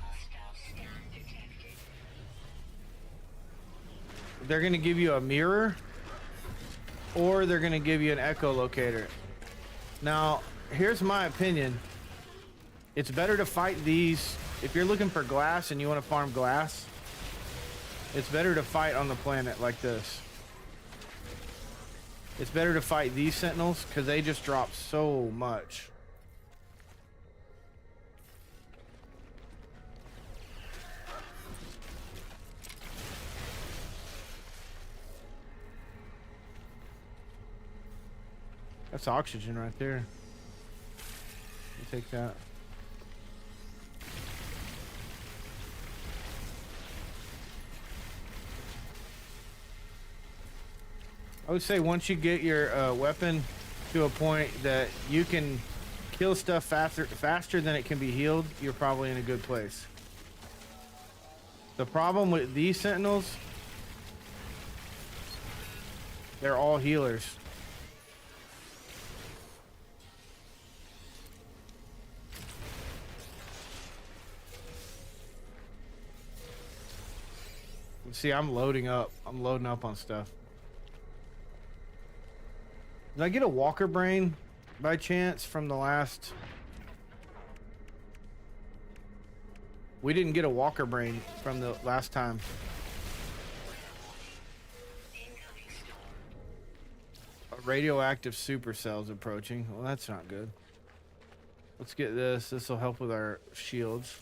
Hostile scan detected. They're going to give you a mirror, or they're going to give you an echolocator. Now, here's my opinion. It's better to fight these. If you're looking for glass and you want to farm glass, it's better to fight on the planet like this. It's better to fight these sentinels because they just drop so much. That's oxygen right there. You take that. I would say once you get your weapon to a point that you can kill stuff faster than it can be healed, you're probably in a good place. The problem with these sentinels, they're all healers. See, I'm loading up. I'm loading up on stuff. Did I get a walker brain by chance from the last? We didn't get a walker brain from the last time. Incoming storm. A radioactive supercell's approaching. Well, that's not good. Let's get this. This will help with our shields.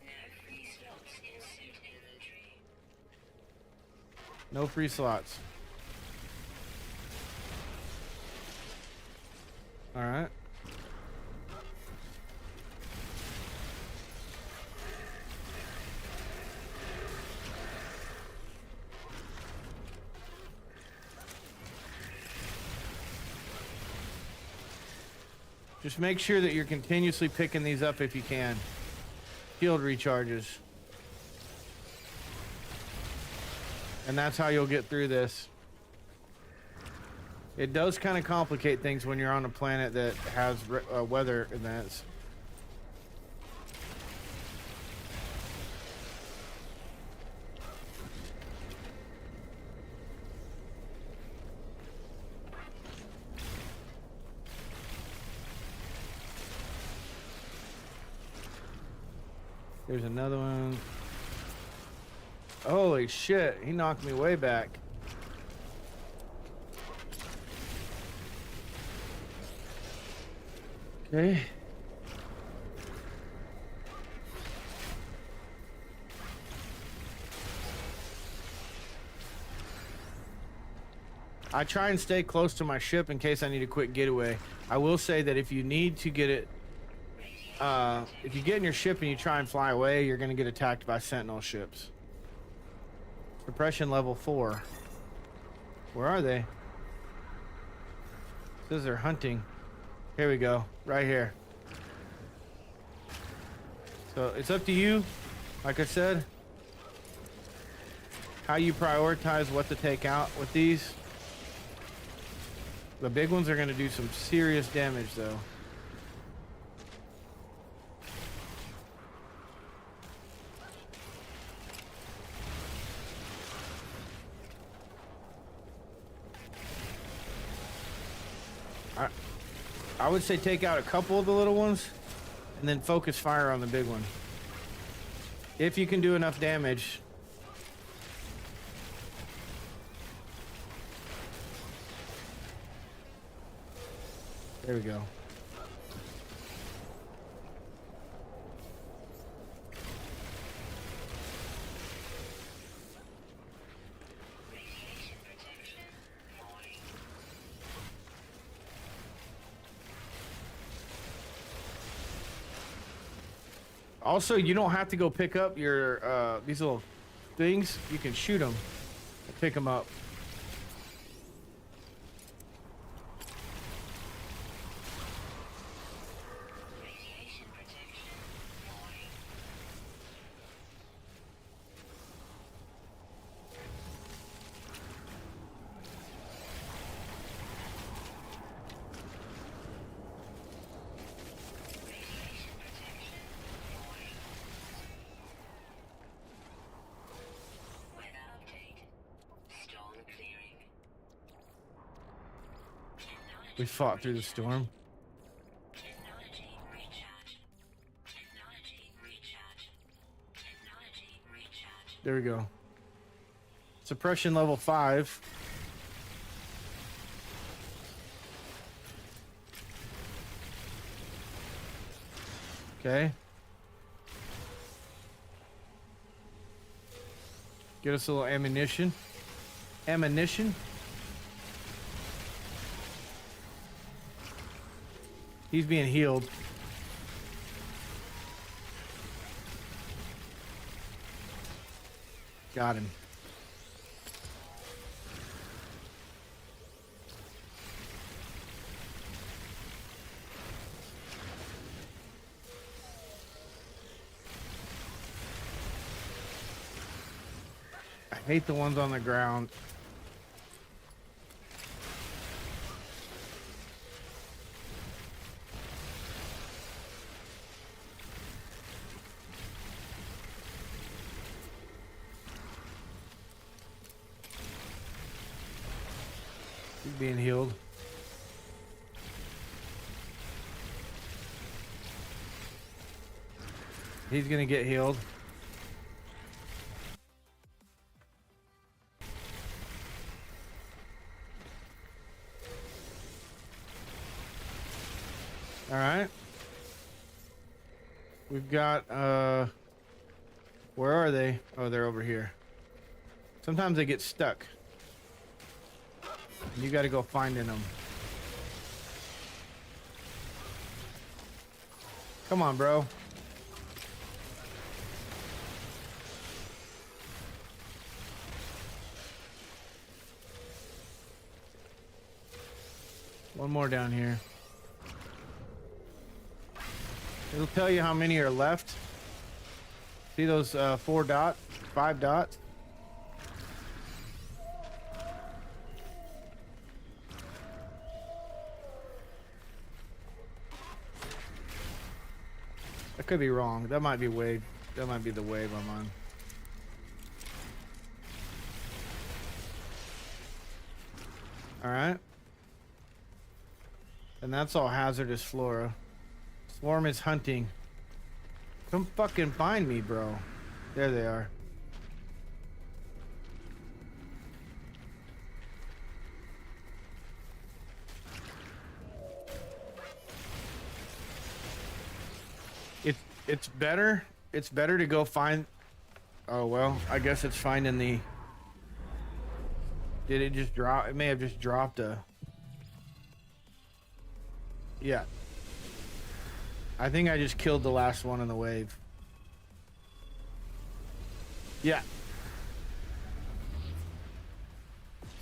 No free slots in suit inventory. No free slots. All right. Just make sure that you're continuously picking these up if you can. Shield recharges. And that's how you'll get through this. It does kind of complicate things when you're on a planet that has weather events. There's another one. Holy shit, he knocked me way back. Okay. I try and stay close to my ship in case I need a quick getaway. I will say that if you need to get it, if you get in your ship and you try and fly away, you're going to get attacked by sentinel ships. Suppression level 4. Where are they? It says they're hunting. Here we go. Right here. So it's up to you, like I said, how you prioritize what to take out with these. The big ones are going to do some serious damage though. I would say take out a couple of the little ones and then focus fire on the big one. If you can do enough damage. There we go. Radiation protection. Falling. Also, you don't have to go pick up your these little things. You can shoot them and pick them up. Radiation protection. Warning. Radiation protection. Warning. Weather update. Storm clearing. We fought through the storm. Technology recharge. Technology recharge. Technology recharge. There we go. Suppression level 5. Okay. Get us a little ammunition. Ammunition. He's being healed. Got him. I hate the ones on the ground. He's being healed. He's gonna get healed. All right. We've got, where are they? Oh, they're over here. Sometimes they get stuck. You got to go finding them. Come on, bro. One more down here. It'll tell you how many are left. See those 4 dots, 5 dots? I could be wrong. That might be wave. That might be the wave I'm on. All right. And that's all hazardous flora. Swarm is hunting. Come fucking find me, bro. There they are. It's better. It's better to go find. Oh well, I guess it's finding the. Did it just drop? It may have just dropped a. Yeah. I think I just killed the last one in the wave. Yeah.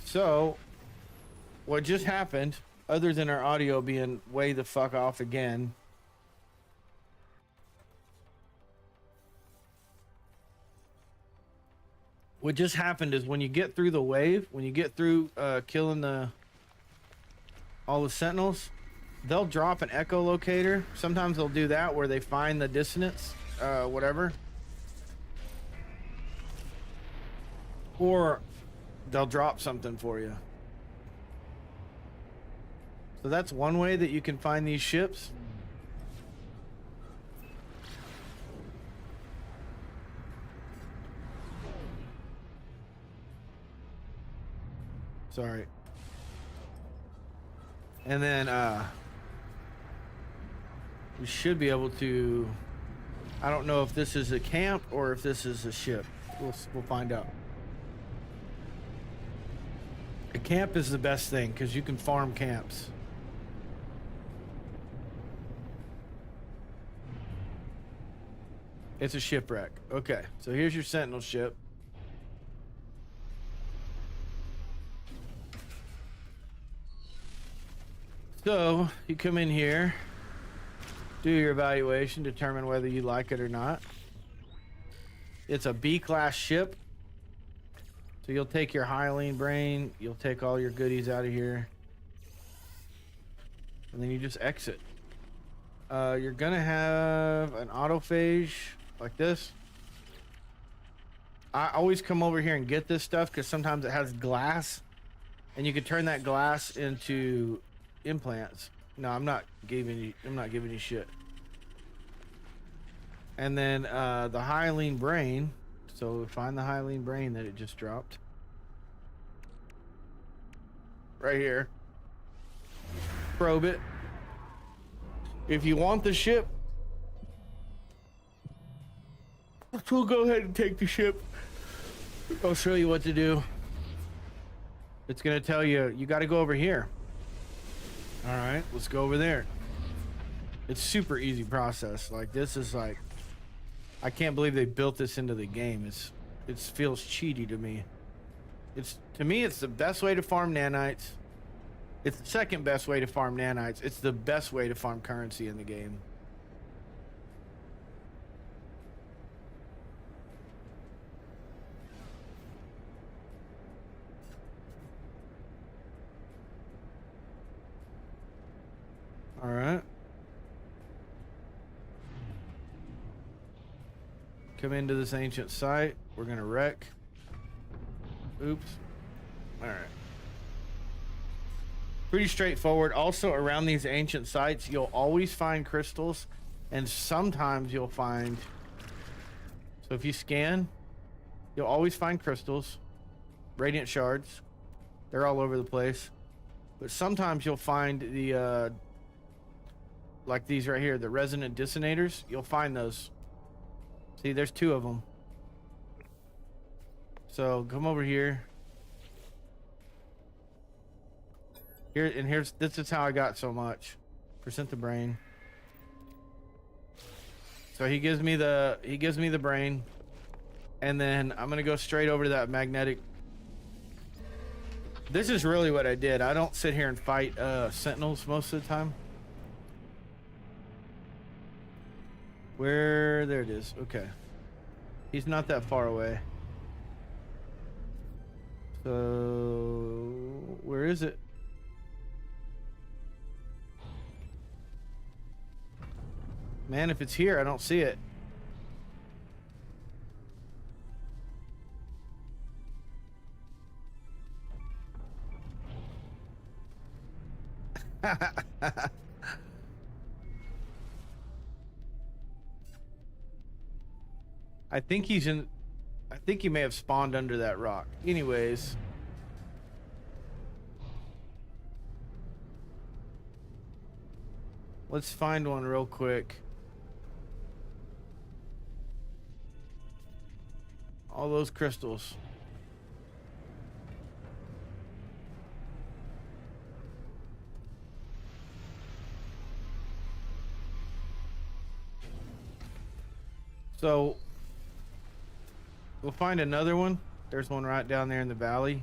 So, what just happened, other than our audio being way the fuck off again, what just happened is when you get through the wave, when you get through killing all the sentinels, they'll drop an echolocator. Sometimes they'll do that where they find the dissonance, whatever. Or they'll drop something for you. So that's one way that you can find these ships. Sorry. And then we should be able to. I don't know if this is a camp or if this is a ship. We'll find out. A camp is the best thing because you can farm camps. It's a shipwreck. Okay, so here's your Sentinel ship. So you come in here, do your evaluation, determine whether you like it or not. It's a B-class ship. So you'll take your Hylian brain, you'll take all your goodies out of here, and then you just exit. You're gonna have an autophage like this. I always come over here and get this stuff because sometimes it has glass, and you can turn that glass into implants. No, I'm not giving you shit. And then the Hylian brain. So find the Hylian brain that it just dropped. Right here. Probe it. If you want the ship, we'll go ahead and take the ship. I'll show you what to do. It's gonna tell you, you gotta go over here. All right, let's go over there. It's super easy process. Like, this is like, I can't believe they built this into the game. It feels cheaty to me. To me, it's the best way to farm nanites. It's the second best way to farm nanites. It's the best way to farm currency in the game. All right. Come into this ancient site. We're gonna wreck. Oops. All right. Pretty straightforward. Also, around these ancient sites, you'll always find crystals, and sometimes you'll find. So if you scan, you'll always find crystals, radiant shards. They're all over the place, but sometimes you'll find the like these right here, the resonant dissonators. You'll find those. See, there's 2 of them. So come over here. This is how I got so much. Percent the brain. So he gives me the brain, and then I'm gonna go straight over to that magnetic. This is really what I did. I don't sit here and fight sentinels most of the time. There it is. Okay. He's not that far away. So, where is it? Man, if it's here, I don't see it. I think he may have spawned under that rock. Anyways. Let's find one real quick. All those crystals. So we'll find another one. There's one right down there in the valley.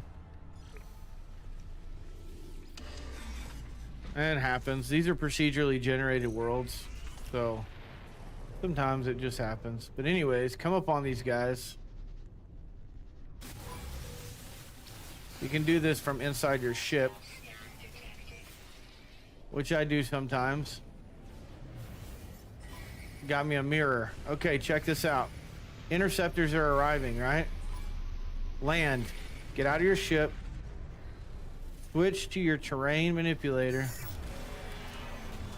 And it happens. These are procedurally generated worlds, so sometimes it just happens. But anyways, come up on these guys. You can do this from inside your ship, which I do sometimes. Got me a mirror. Okay, check this out. Interceptors are arriving, right? Land. Get out of your ship. Switch to your terrain manipulator.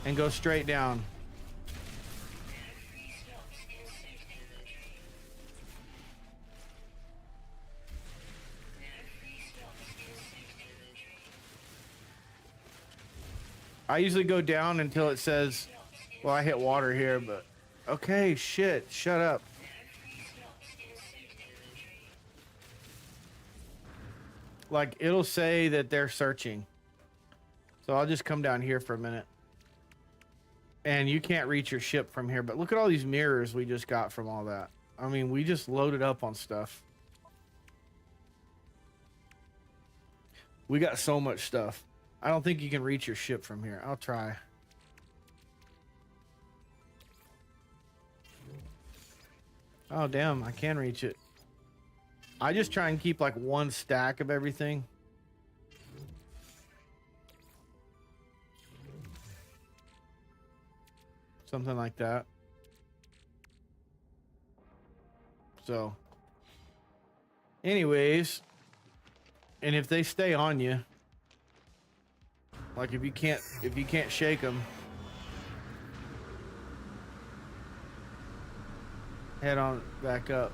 And go straight down. I usually go down until it says, well, I hit water here, but okay, shit, shut up. Like, it'll say that they're searching. So I'll just come down here for a minute. And you can't reach your ship from here. But look at all these mirrors we just got from all that. I mean, we just loaded up on stuff. We got so much stuff. I don't think you can reach your ship from here. I'll try. Oh, damn. I can reach it. I just try and keep like one stack of everything. Something like that. So, anyways, and if they stay on you, like if you can't shake them, head on back up.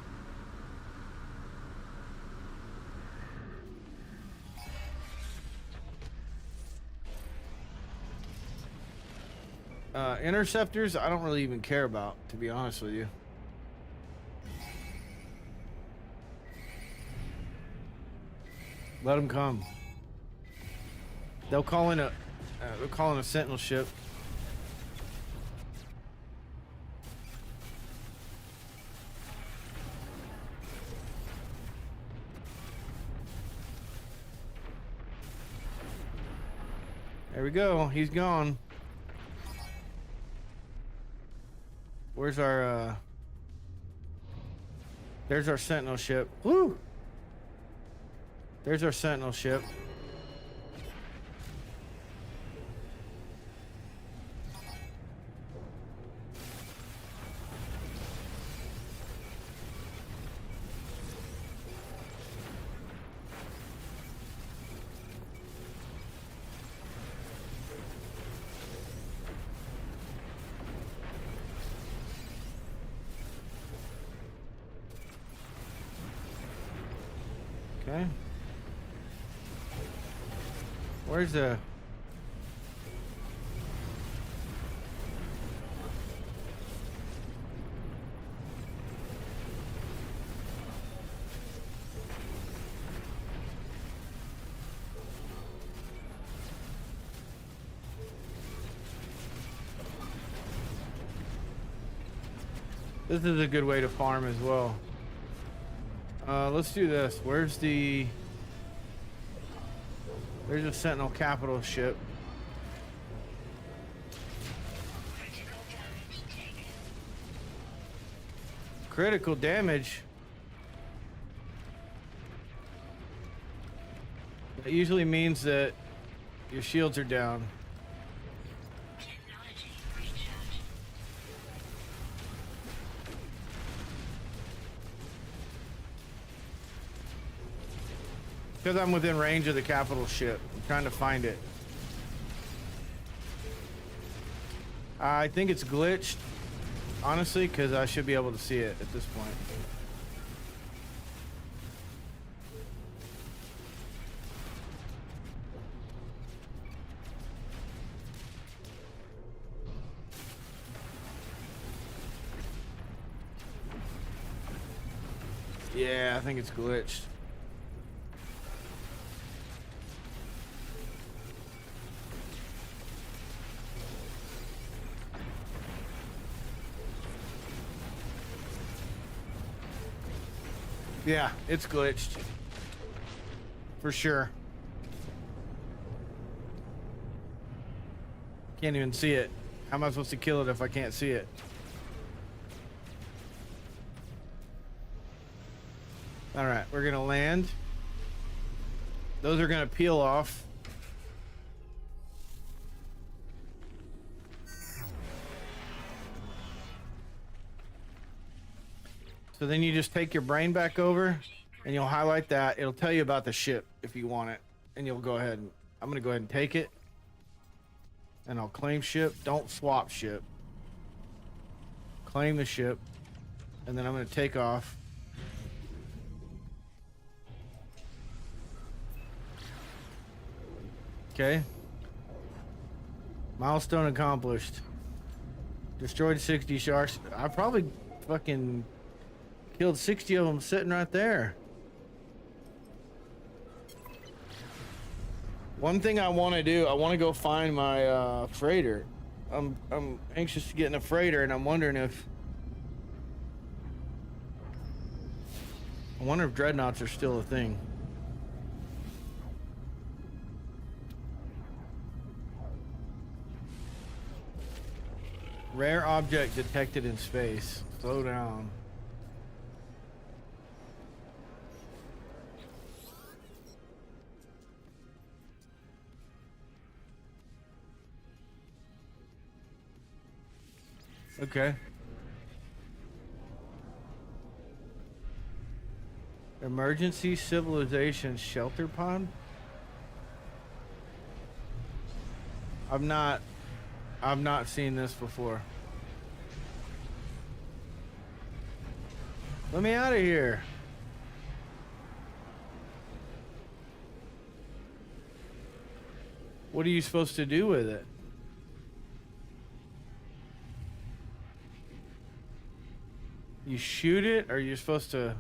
Interceptors, I don't really even care about, to be honest with you. Let them come. They'll call in a sentinel ship. There we go. He's gone. Where's our there's our sentinel ship. Woo! There's our sentinel ship. Okay. Where's the... This is a good way to farm as well. Let's do this. Where's the... There's a Sentinel capital ship. Critical damage. That usually means that your shields are down. Technology recharge. Because I'm within range of the capital ship. I'm trying to find it. I think it's glitched, honestly, because I should be able to see it at this point. Yeah, I think it's glitched. Yeah, it's glitched. For sure. Can't even see it. How am I supposed to kill it if I can't see it? Alright, we're gonna land. Those are gonna peel off. So then you just take your brain back over and you'll highlight that. It'll tell you about the ship if you want it. And you'll go ahead and I'm gonna go ahead and take it. And I'll claim ship. Don't swap ship. Claim the ship. And then I'm gonna take off. Okay. Milestone accomplished. Destroyed 60 sharks. I probably fucking killed 60 of them sitting right there. One thing I want to do, I want to go find my freighter. I'm anxious to get in a freighter, and I'm wondering if dreadnoughts are still a thing. Rare object detected in space. Slow down. Okay. Emergency civilization shelter pod? I've not seen this before. Let me out of here. What are you supposed to do with it? You shoot it, or you're supposed to...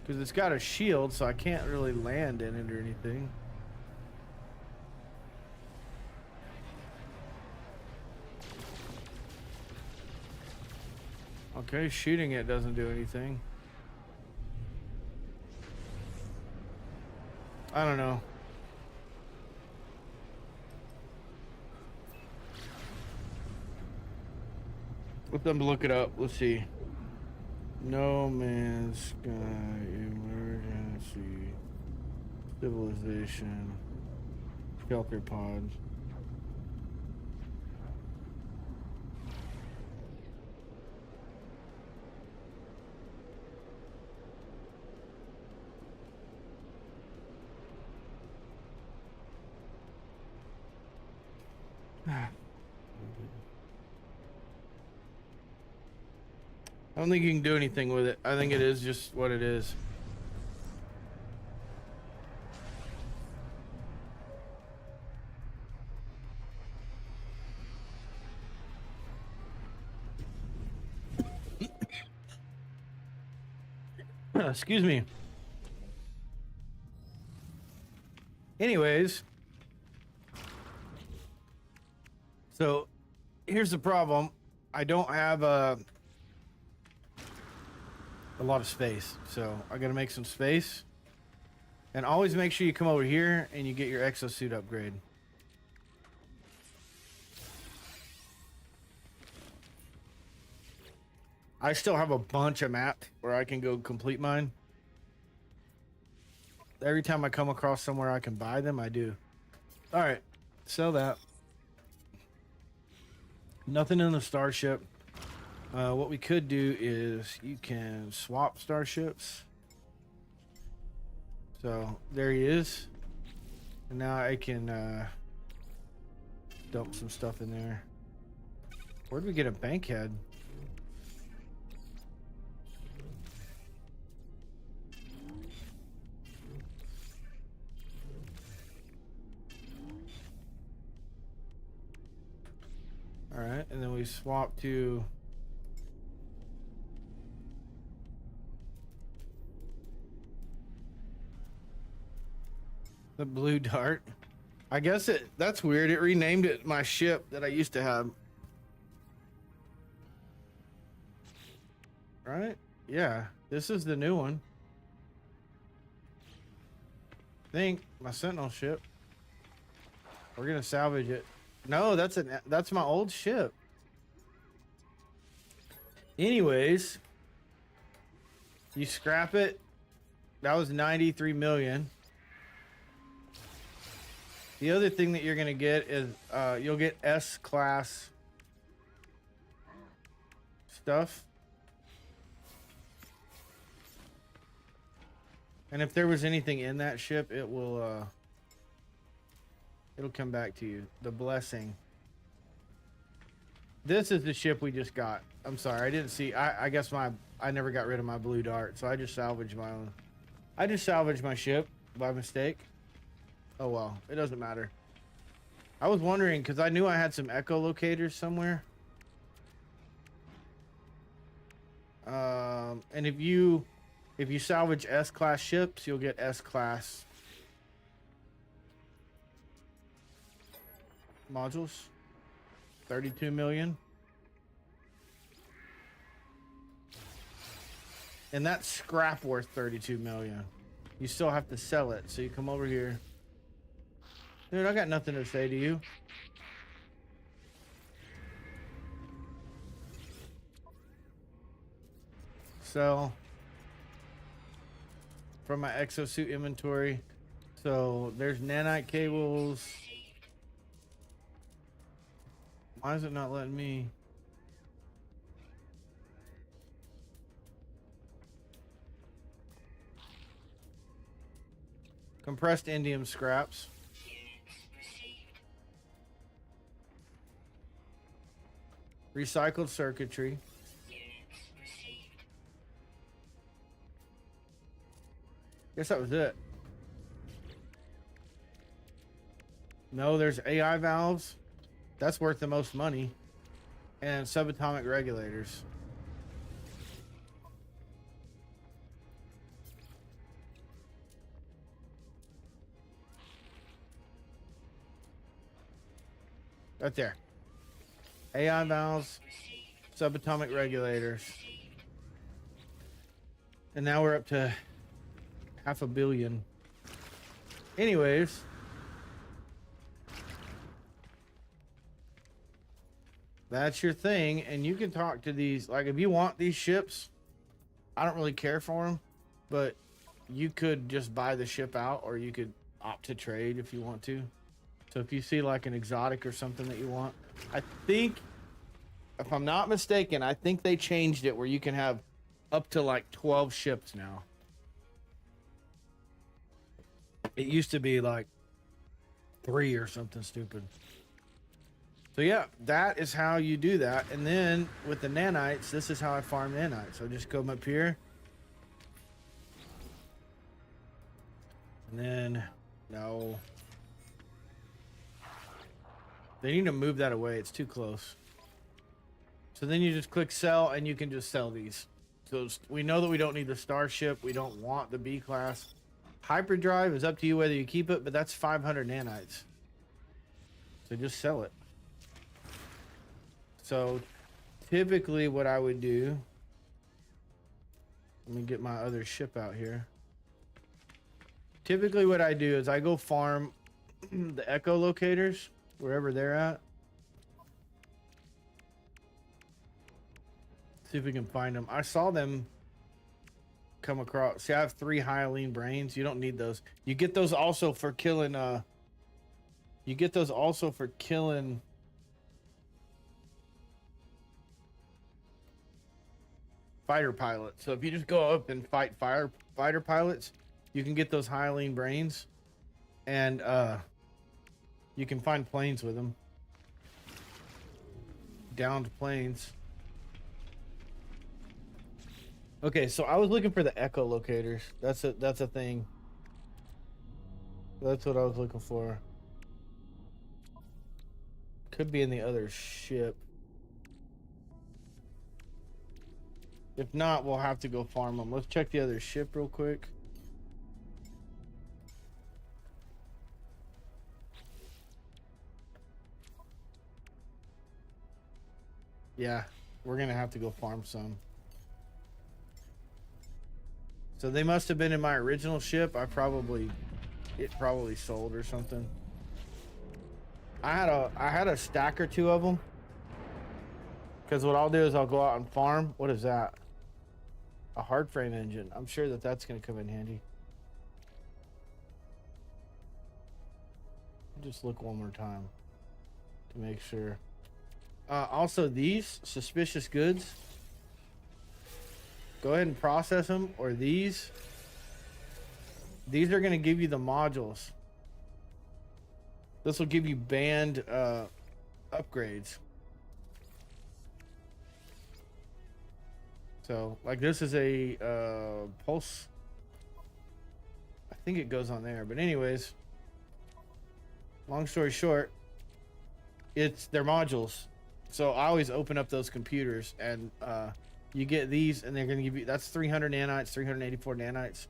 Because it's got a shield, so I can't really land in it or anything. Okay, shooting it doesn't do anything. I don't know. Let them look it up. Let's see. No Man's Sky Emergency Civilization Shelter Pods. I don't think you can do anything with it. I think it is just what it is. Excuse me. Anyways, so here's the problem. I don't have a lot of space, so I gotta make some space. And always make sure you come over here and you get your exosuit upgrade. I still have a bunch of maps where I can go complete mine. Every time I come across somewhere I can buy them, I do. All right, sell that. Nothing in the starship. What we could do is you can swap starships. So there he is. And now I can dump some stuff in there. Where'd we get a bankhead? All right, and then we swap to the Blue Dart. I guess that's weird. It renamed it my ship that I used to have. Right? Yeah, this is the new one. I think my Sentinel ship. We're gonna salvage it. No, that's my old ship. Anyways, you scrap it. That was 93 million. The other thing that you're gonna get is you'll get S-class stuff. And if there was anything in that ship, it will it'll come back to you. The Blessing. This is the ship we just got. I'm sorry, I didn't see. I guess I never got rid of my Blue Dart, so I just salvaged my own. I just salvaged my ship by mistake. Oh well, it doesn't matter. I was wondering because I knew I had some echolocators somewhere. And if you salvage S-class ships, you'll get S-class modules. 32 million. And that's scrap worth 32 million. You still have to sell it. So you come over here. Dude, I got nothing to say to you. Sell from my exosuit inventory. So there's nanite cables. Why is it not letting me? Compressed indium scraps. Recycled circuitry. Guess that was it. No, there's AI valves. That's worth the most money. And subatomic regulators. Right there. AI valves, subatomic regulators. And now we're up to 500 million. Anyways. That's your thing. And you can talk to these. Like, if you want these ships, I don't really care for them. But you could just buy the ship out, or you could opt to trade if you want to. So if you see like an exotic or something that you want, I think, if I'm not mistaken, I think they changed it where you can have up to like 12 ships now. It used to be like 3 or something stupid. So yeah, that is how you do that. And then with the nanites, this is how I farm nanites. So just come up here. And then, no. They need to move that away. It's too close. So then you just click sell and you can just sell these. So we know that we don't need the starship. We don't want the B class. Hyperdrive is up to you whether you keep it, but that's 500 nanites. So just sell it. So typically what I would do, let me get my other ship out here. Typically what I do is I go farm the echolocators wherever they're at. See if we can find them. I saw them come across. See, I have 3 hyaline brains. You don't need those. You get those also for killing fighter pilots. So if you just go up and fight fighter pilots, you can get those hyaline brains, and you can find planes with them. Downed planes. Okay, so I was looking for the echolocators. That's a thing. That's what I was looking for. Could be in the other ship. If not, we'll have to go farm them. Let's check the other ship real quick. Yeah, we're gonna have to go farm some. So they must have been in my original ship. It probably sold or something. I had a stack or 2 of them. Because what I'll do is I'll go out and farm. What is that? A hard frame engine. I'm sure that that's going to come in handy. Just look one more time to make sure. Also, these suspicious goods. Go ahead and process them, or these. These are going to give you the modules. This will give you band upgrades. So, like, this is a pulse. I think it goes on there. But anyways, long story short, they're modules. So I always open up those computers, and you get these, and they're going to give you, that's 300 nanites, 384 nanites.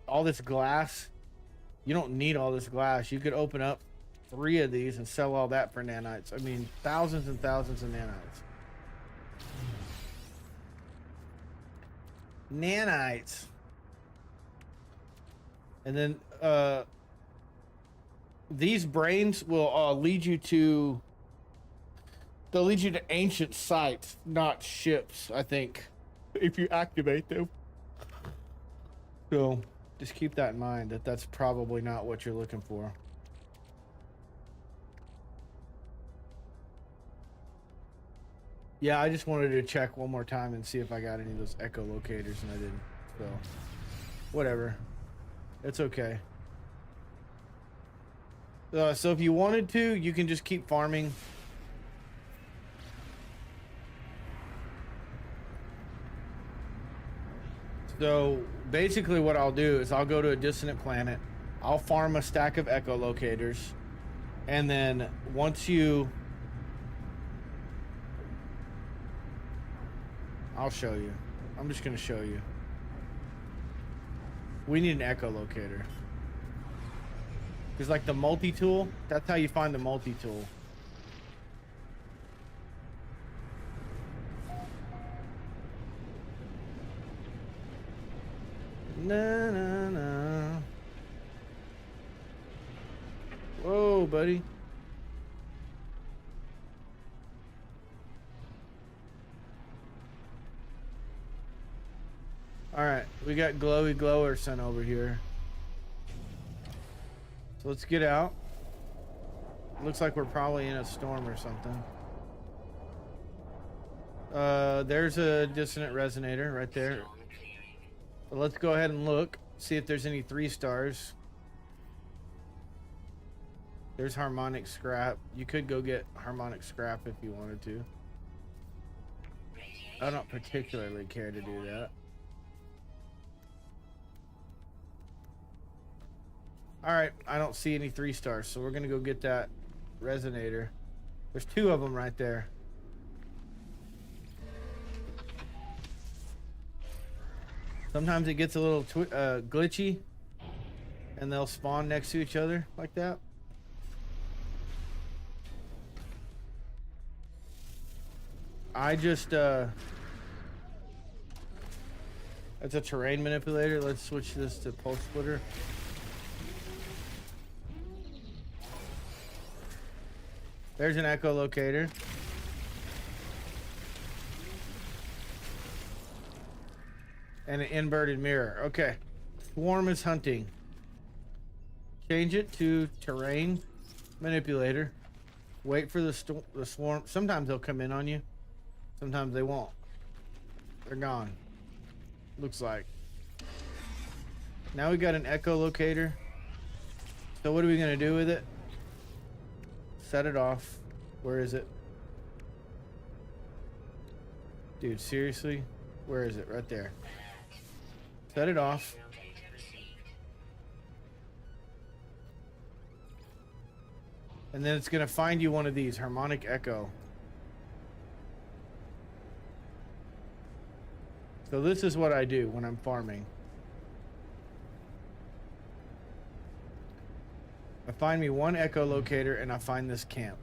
All this glass, you don't need all this glass. You could open up 3 of these and sell all that for nanites. I mean, thousands and thousands of nanites. Nanites. And then these brains will lead you to, they'll lead you to ancient sites, not ships, I think, if you activate them. So just keep that in mind, that that's probably not what you're looking for. Yeah, I just wanted to check one more time and see if I got any of those echolocators, and I didn't. So, whatever. It's okay. So if you wanted to, you can just keep farming. So basically what I'll do is I'll go to a dissonant planet. I'll farm a stack of echolocators. And then once you... I'll show you. I'm just going to show you. We need an echolocator. Because like the multi-tool, that's how you find the multi-tool. Na na na. Whoa, buddy. Alright, we got glowy glowerson over here. So let's get out. Looks like we're probably in a storm or something. There's a dissonant resonator right there. So let's go ahead and look, see if there's any 3 stars. There's harmonic scrap. You could go get harmonic scrap if you wanted to. I don't particularly care to do that. Alright, I don't see any 3 stars, so we're gonna go get that resonator. There's 2 of them right there. Sometimes it gets a little glitchy, and they'll spawn next to each other like that. I just, it's a terrain manipulator. Let's switch this to pulse splitter. There's an echolocator. And an inverted mirror. Okay. Swarm is hunting. Change it to terrain manipulator. Wait for the swarm. Sometimes they'll come in on you. Sometimes they won't. They're gone. Looks like. Now we got an echolocator. So what are we going to do with it? Set it off. Where is it? Dude, seriously? Where is it? Right there. Set it off. And then it's going to find you one of these, harmonic echo. So this is what I do when I'm farming. I find me one echolocator and I find this camp.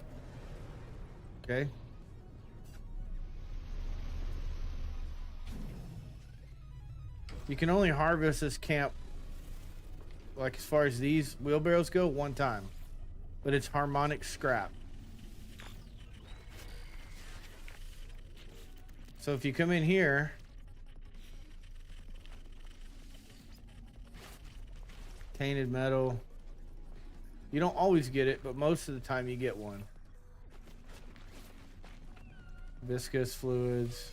Okay? You can only harvest this camp, like as far as these wheelbarrows go, 1 time. But it's harmonic scrap. So if you come in here, tainted metal, you don't always get it, but most of the time you get one. Viscous fluids.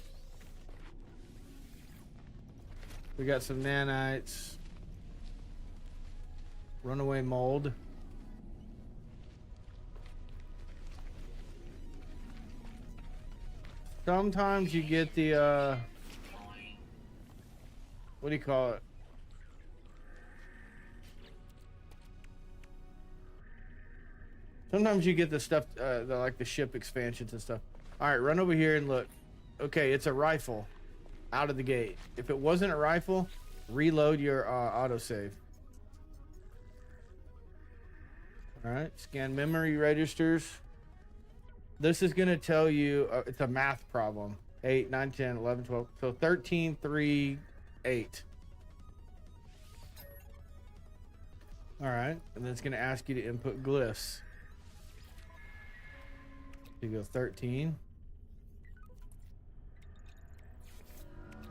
We got some nanites. Runaway mold. Sometimes you get the, what do you call it? Sometimes you get the stuff, like the ship expansions and stuff. All right, run over here and look. Okay, it's a rifle out of the gate. If it wasn't a rifle, reload your autosave. All right, scan memory registers. This is going to tell you it's a math problem. 8, 9, 10, 11, 12. So 13, 3, 8. All right, and then it's going to ask you to input glyphs. You go 13,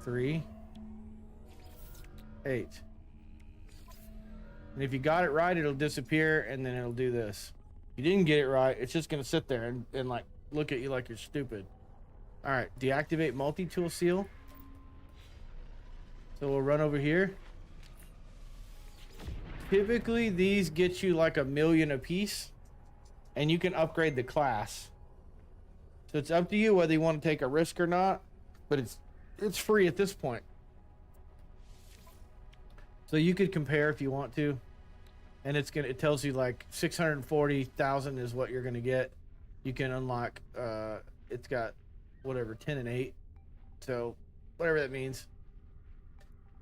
3, 8. And if you got it right, it'll disappear and then it'll do this. If you didn't get it right, it's just going to sit there and like look at you like you're stupid. All right, deactivate multi-tool seal. So we'll run over here. Typically, these get you like 1 million a piece, and you can upgrade the class. So it's up to you whether you want to take a risk or not, but it's free at this point. So you could compare if you want to, and it tells you like 640,000 is what you're gonna get. You can unlock. It's got whatever 10 and 8, so whatever that means.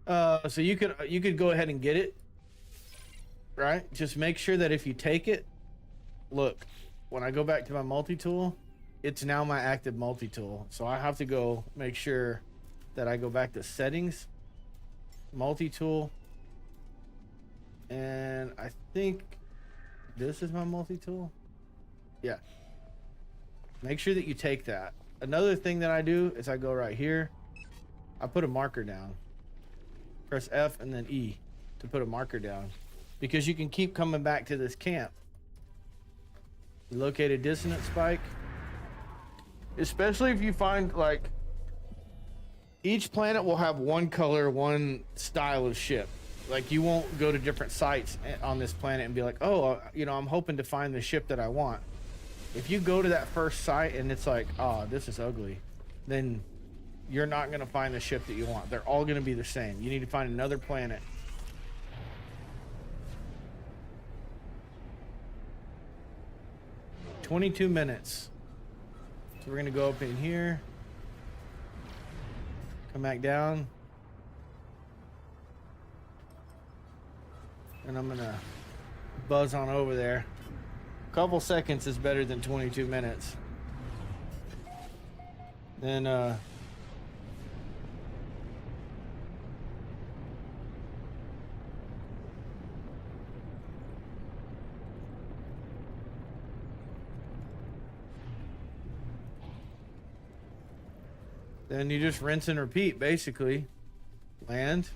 So you could go ahead and get it. Right? Just make sure that if you take it, look, when I go back to my multi-tool, it's now my active multi-tool. So I have to go make sure that I go back to settings, multi-tool, and I think this is my multi-tool. Yeah. Make sure that you take that. Another thing that I do is I go right here. I put a marker down. Press F and then E to put a marker down. Because you can keep coming back to this camp. Locate a dissonance spike. Especially if you find like each planet will have one color, one style of ship. Like you won't go to different sites on this planet and be like, oh, you know, I'm hoping to find the ship that I want. If you go to that first site and it's like, oh, this is ugly, then you're not going to find the ship that you want. They're all going to be the same. You need to find another planet. $22 minutes. So we're gonna go up in here, come back down, and I'm gonna buzz on over there. A couple seconds is better than 22 minutes. Then then you just rinse and repeat, basically. Land.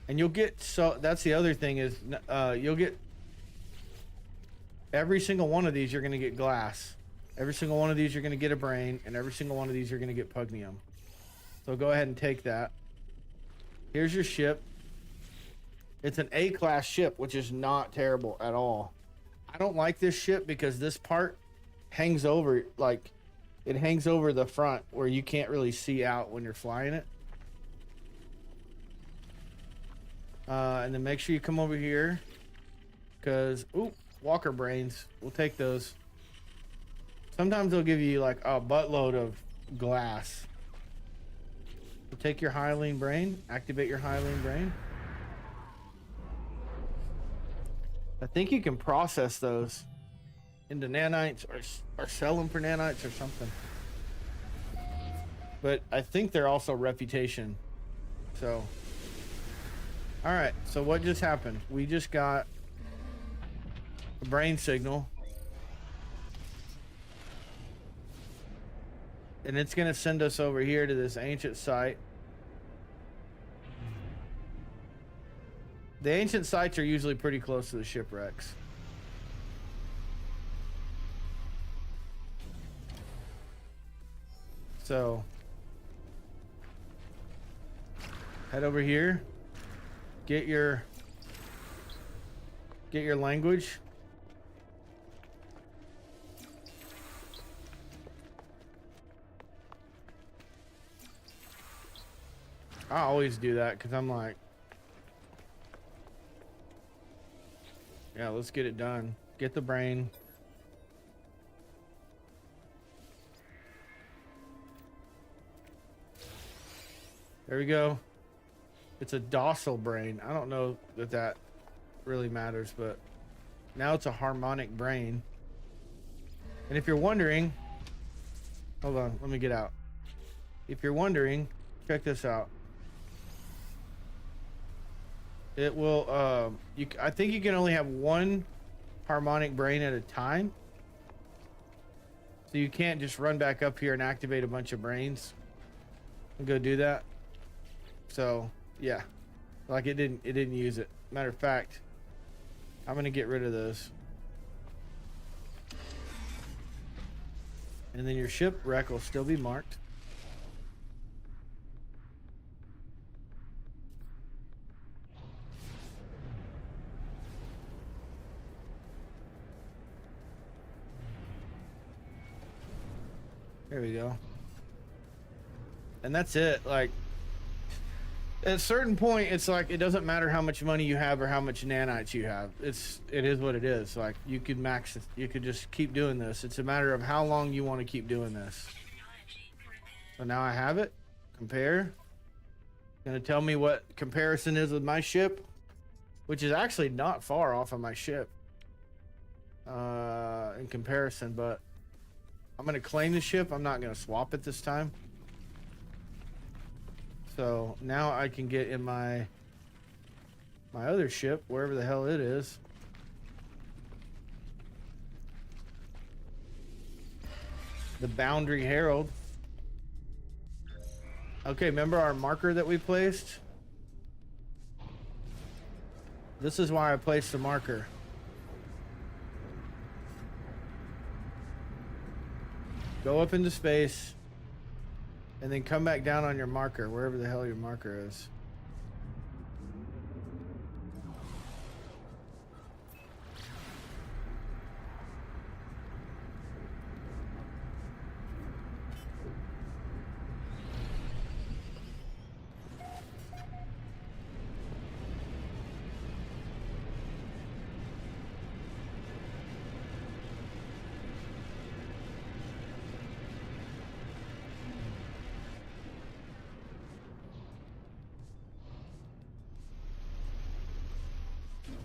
And you'll get, so that's the other thing is, you'll get, every single one of these you're going to get glass. Every single one of these you're going to get a brain, and every single one of these you're going to get pugnium. So go ahead and take that. Here's your ship. It's an A-class ship, which is not terrible at all. I don't like this ship because this part hangs over, like, it hangs over the front where you can't really see out when you're flying it. And then make sure you come over here because, oop, walker brains. We'll take those. Sometimes they'll give you like a buttload of glass. So take your Hylian brain, activate your Hylian brain. I think you can process those into nanites or sell them for nanites or something. But I think they're also reputation. So, all right. So what just happened? We just got a brain signal. And it's going to send us over here to this ancient site. The ancient sites are usually pretty close to the shipwrecks. So, head over here. Get your language. I always do that because I'm like, yeah, let's get it done. Get the brain. There we go. It's a docile brain. I don't know that really matters, but now it's a harmonic brain. And if you're wondering, hold on, let me get out. If you're wondering, check this out. It will, I think you can only have one harmonic brain at a time. So you can't just run back up here and activate a bunch of brains and go do that. So yeah, like it didn't use it. Matter of fact, I'm gonna get rid of those. And then your shipwreck will still be marked. There we go. And that's it. Like, at a certain point, it's like, it doesn't matter how much money you have or how much nanites you have. It is what it is. Like, you could max it, you could just keep doing this. It's a matter of how long you want to keep doing this. So now I have it. Compare. Gonna tell me what comparison is with my ship, which is actually not far off of my ship in comparison, but I'm gonna claim the ship. I'm not gonna swap it this time. So now I can get in my other ship, wherever the hell it is. The Boundary Herald. Okay, remember our marker that we placed? This is why I placed the marker. Go up into space, and then come back down on your marker, wherever the hell your marker is.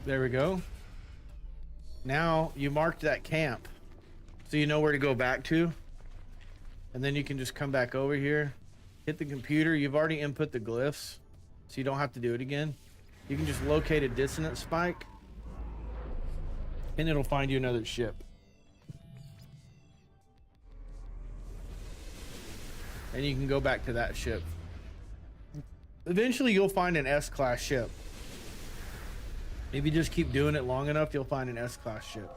There we go. Now you marked that camp, so you know where to go back to, and then you can just come back over here, hit the computer. You've already input the glyphs, so you don't have to do it again. You can just locate a dissonance spike, and it'll find you another ship. And you can go back to that ship. Eventually you'll find an S-class ship. If you just keep doing it long enough, you'll find an S-class ship.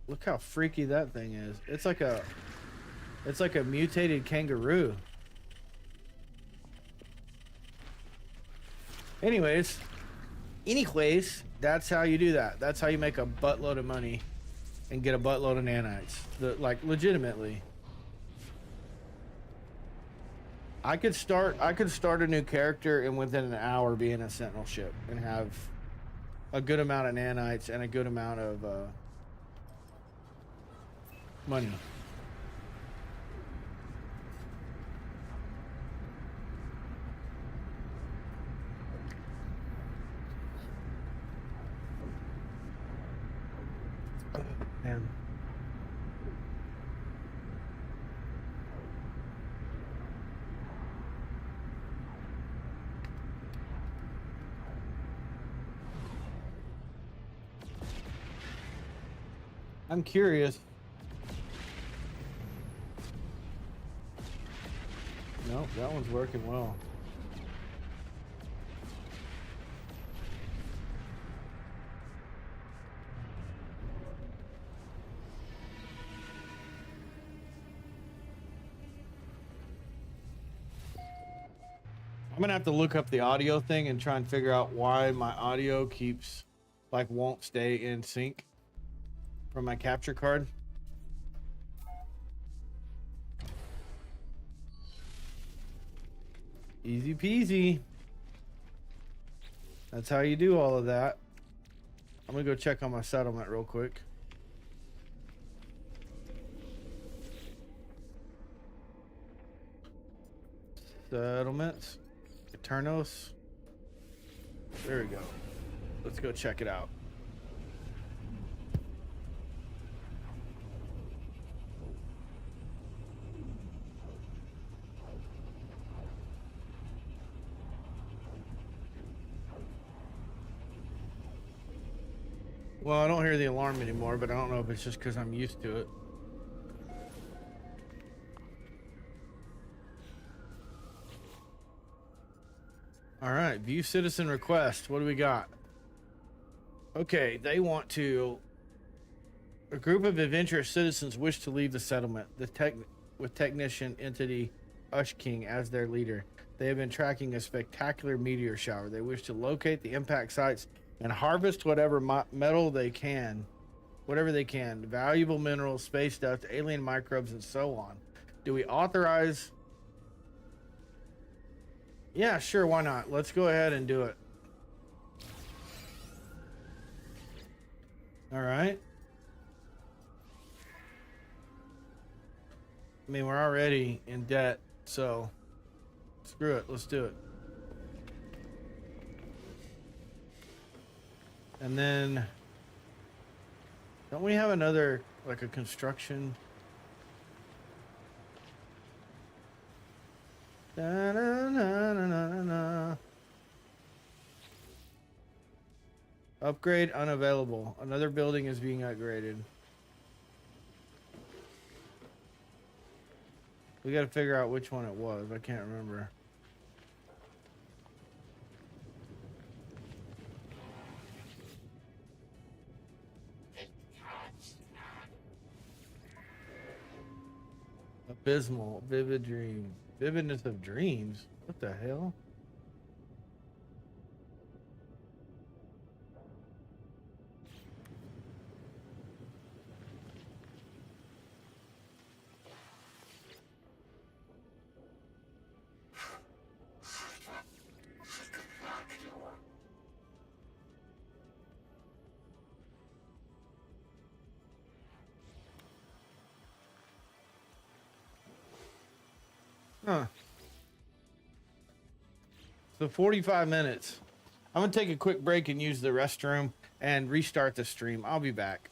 Look how freaky that thing is. It's like a mutated kangaroo. Anyways, that's how you do that. That's how you make a buttload of money and get a buttload of nanites. Like, legitimately. I could start a new character and within an hour be in a Sentinel ship and have a good amount of nanites and a good amount of money. Man. I'm curious. Nope, that one's working well. I'm gonna have to look up the audio thing and try and figure out why my audio keeps, like, won't stay in sync from my capture card. Easy peasy. That's how you do all of that. I'm gonna go check on my settlement real quick. Settlements. Eternos. There we go. Let's go check it out. Well, I don't hear the alarm anymore, but I don't know if it's just because I'm used to it. All right, view citizen request. What do we got? Okay, they want to. A group of adventurous citizens wish to leave the settlement. With technician entity Ush King as their leader. They have been tracking a spectacular meteor shower. They wish to locate the impact sites and harvest whatever metal they can, whatever they can, valuable minerals, space dust, alien microbes, and so on. Do we authorize? Yeah, sure, why not? Let's go ahead and do it. All right. I mean, we're already in debt, so screw it. Let's do it. And then, don't we have another, like a construction? Da-na-na-na-na-na. Upgrade unavailable. Another building is being upgraded. We got to figure out which one it was. I can't remember. Abysmal. Vivid dream. Vividness of dreams. What the hell? Huh. So 45 minutes. I'm going to take a quick break and use the restroom and restart the stream. I'll be back.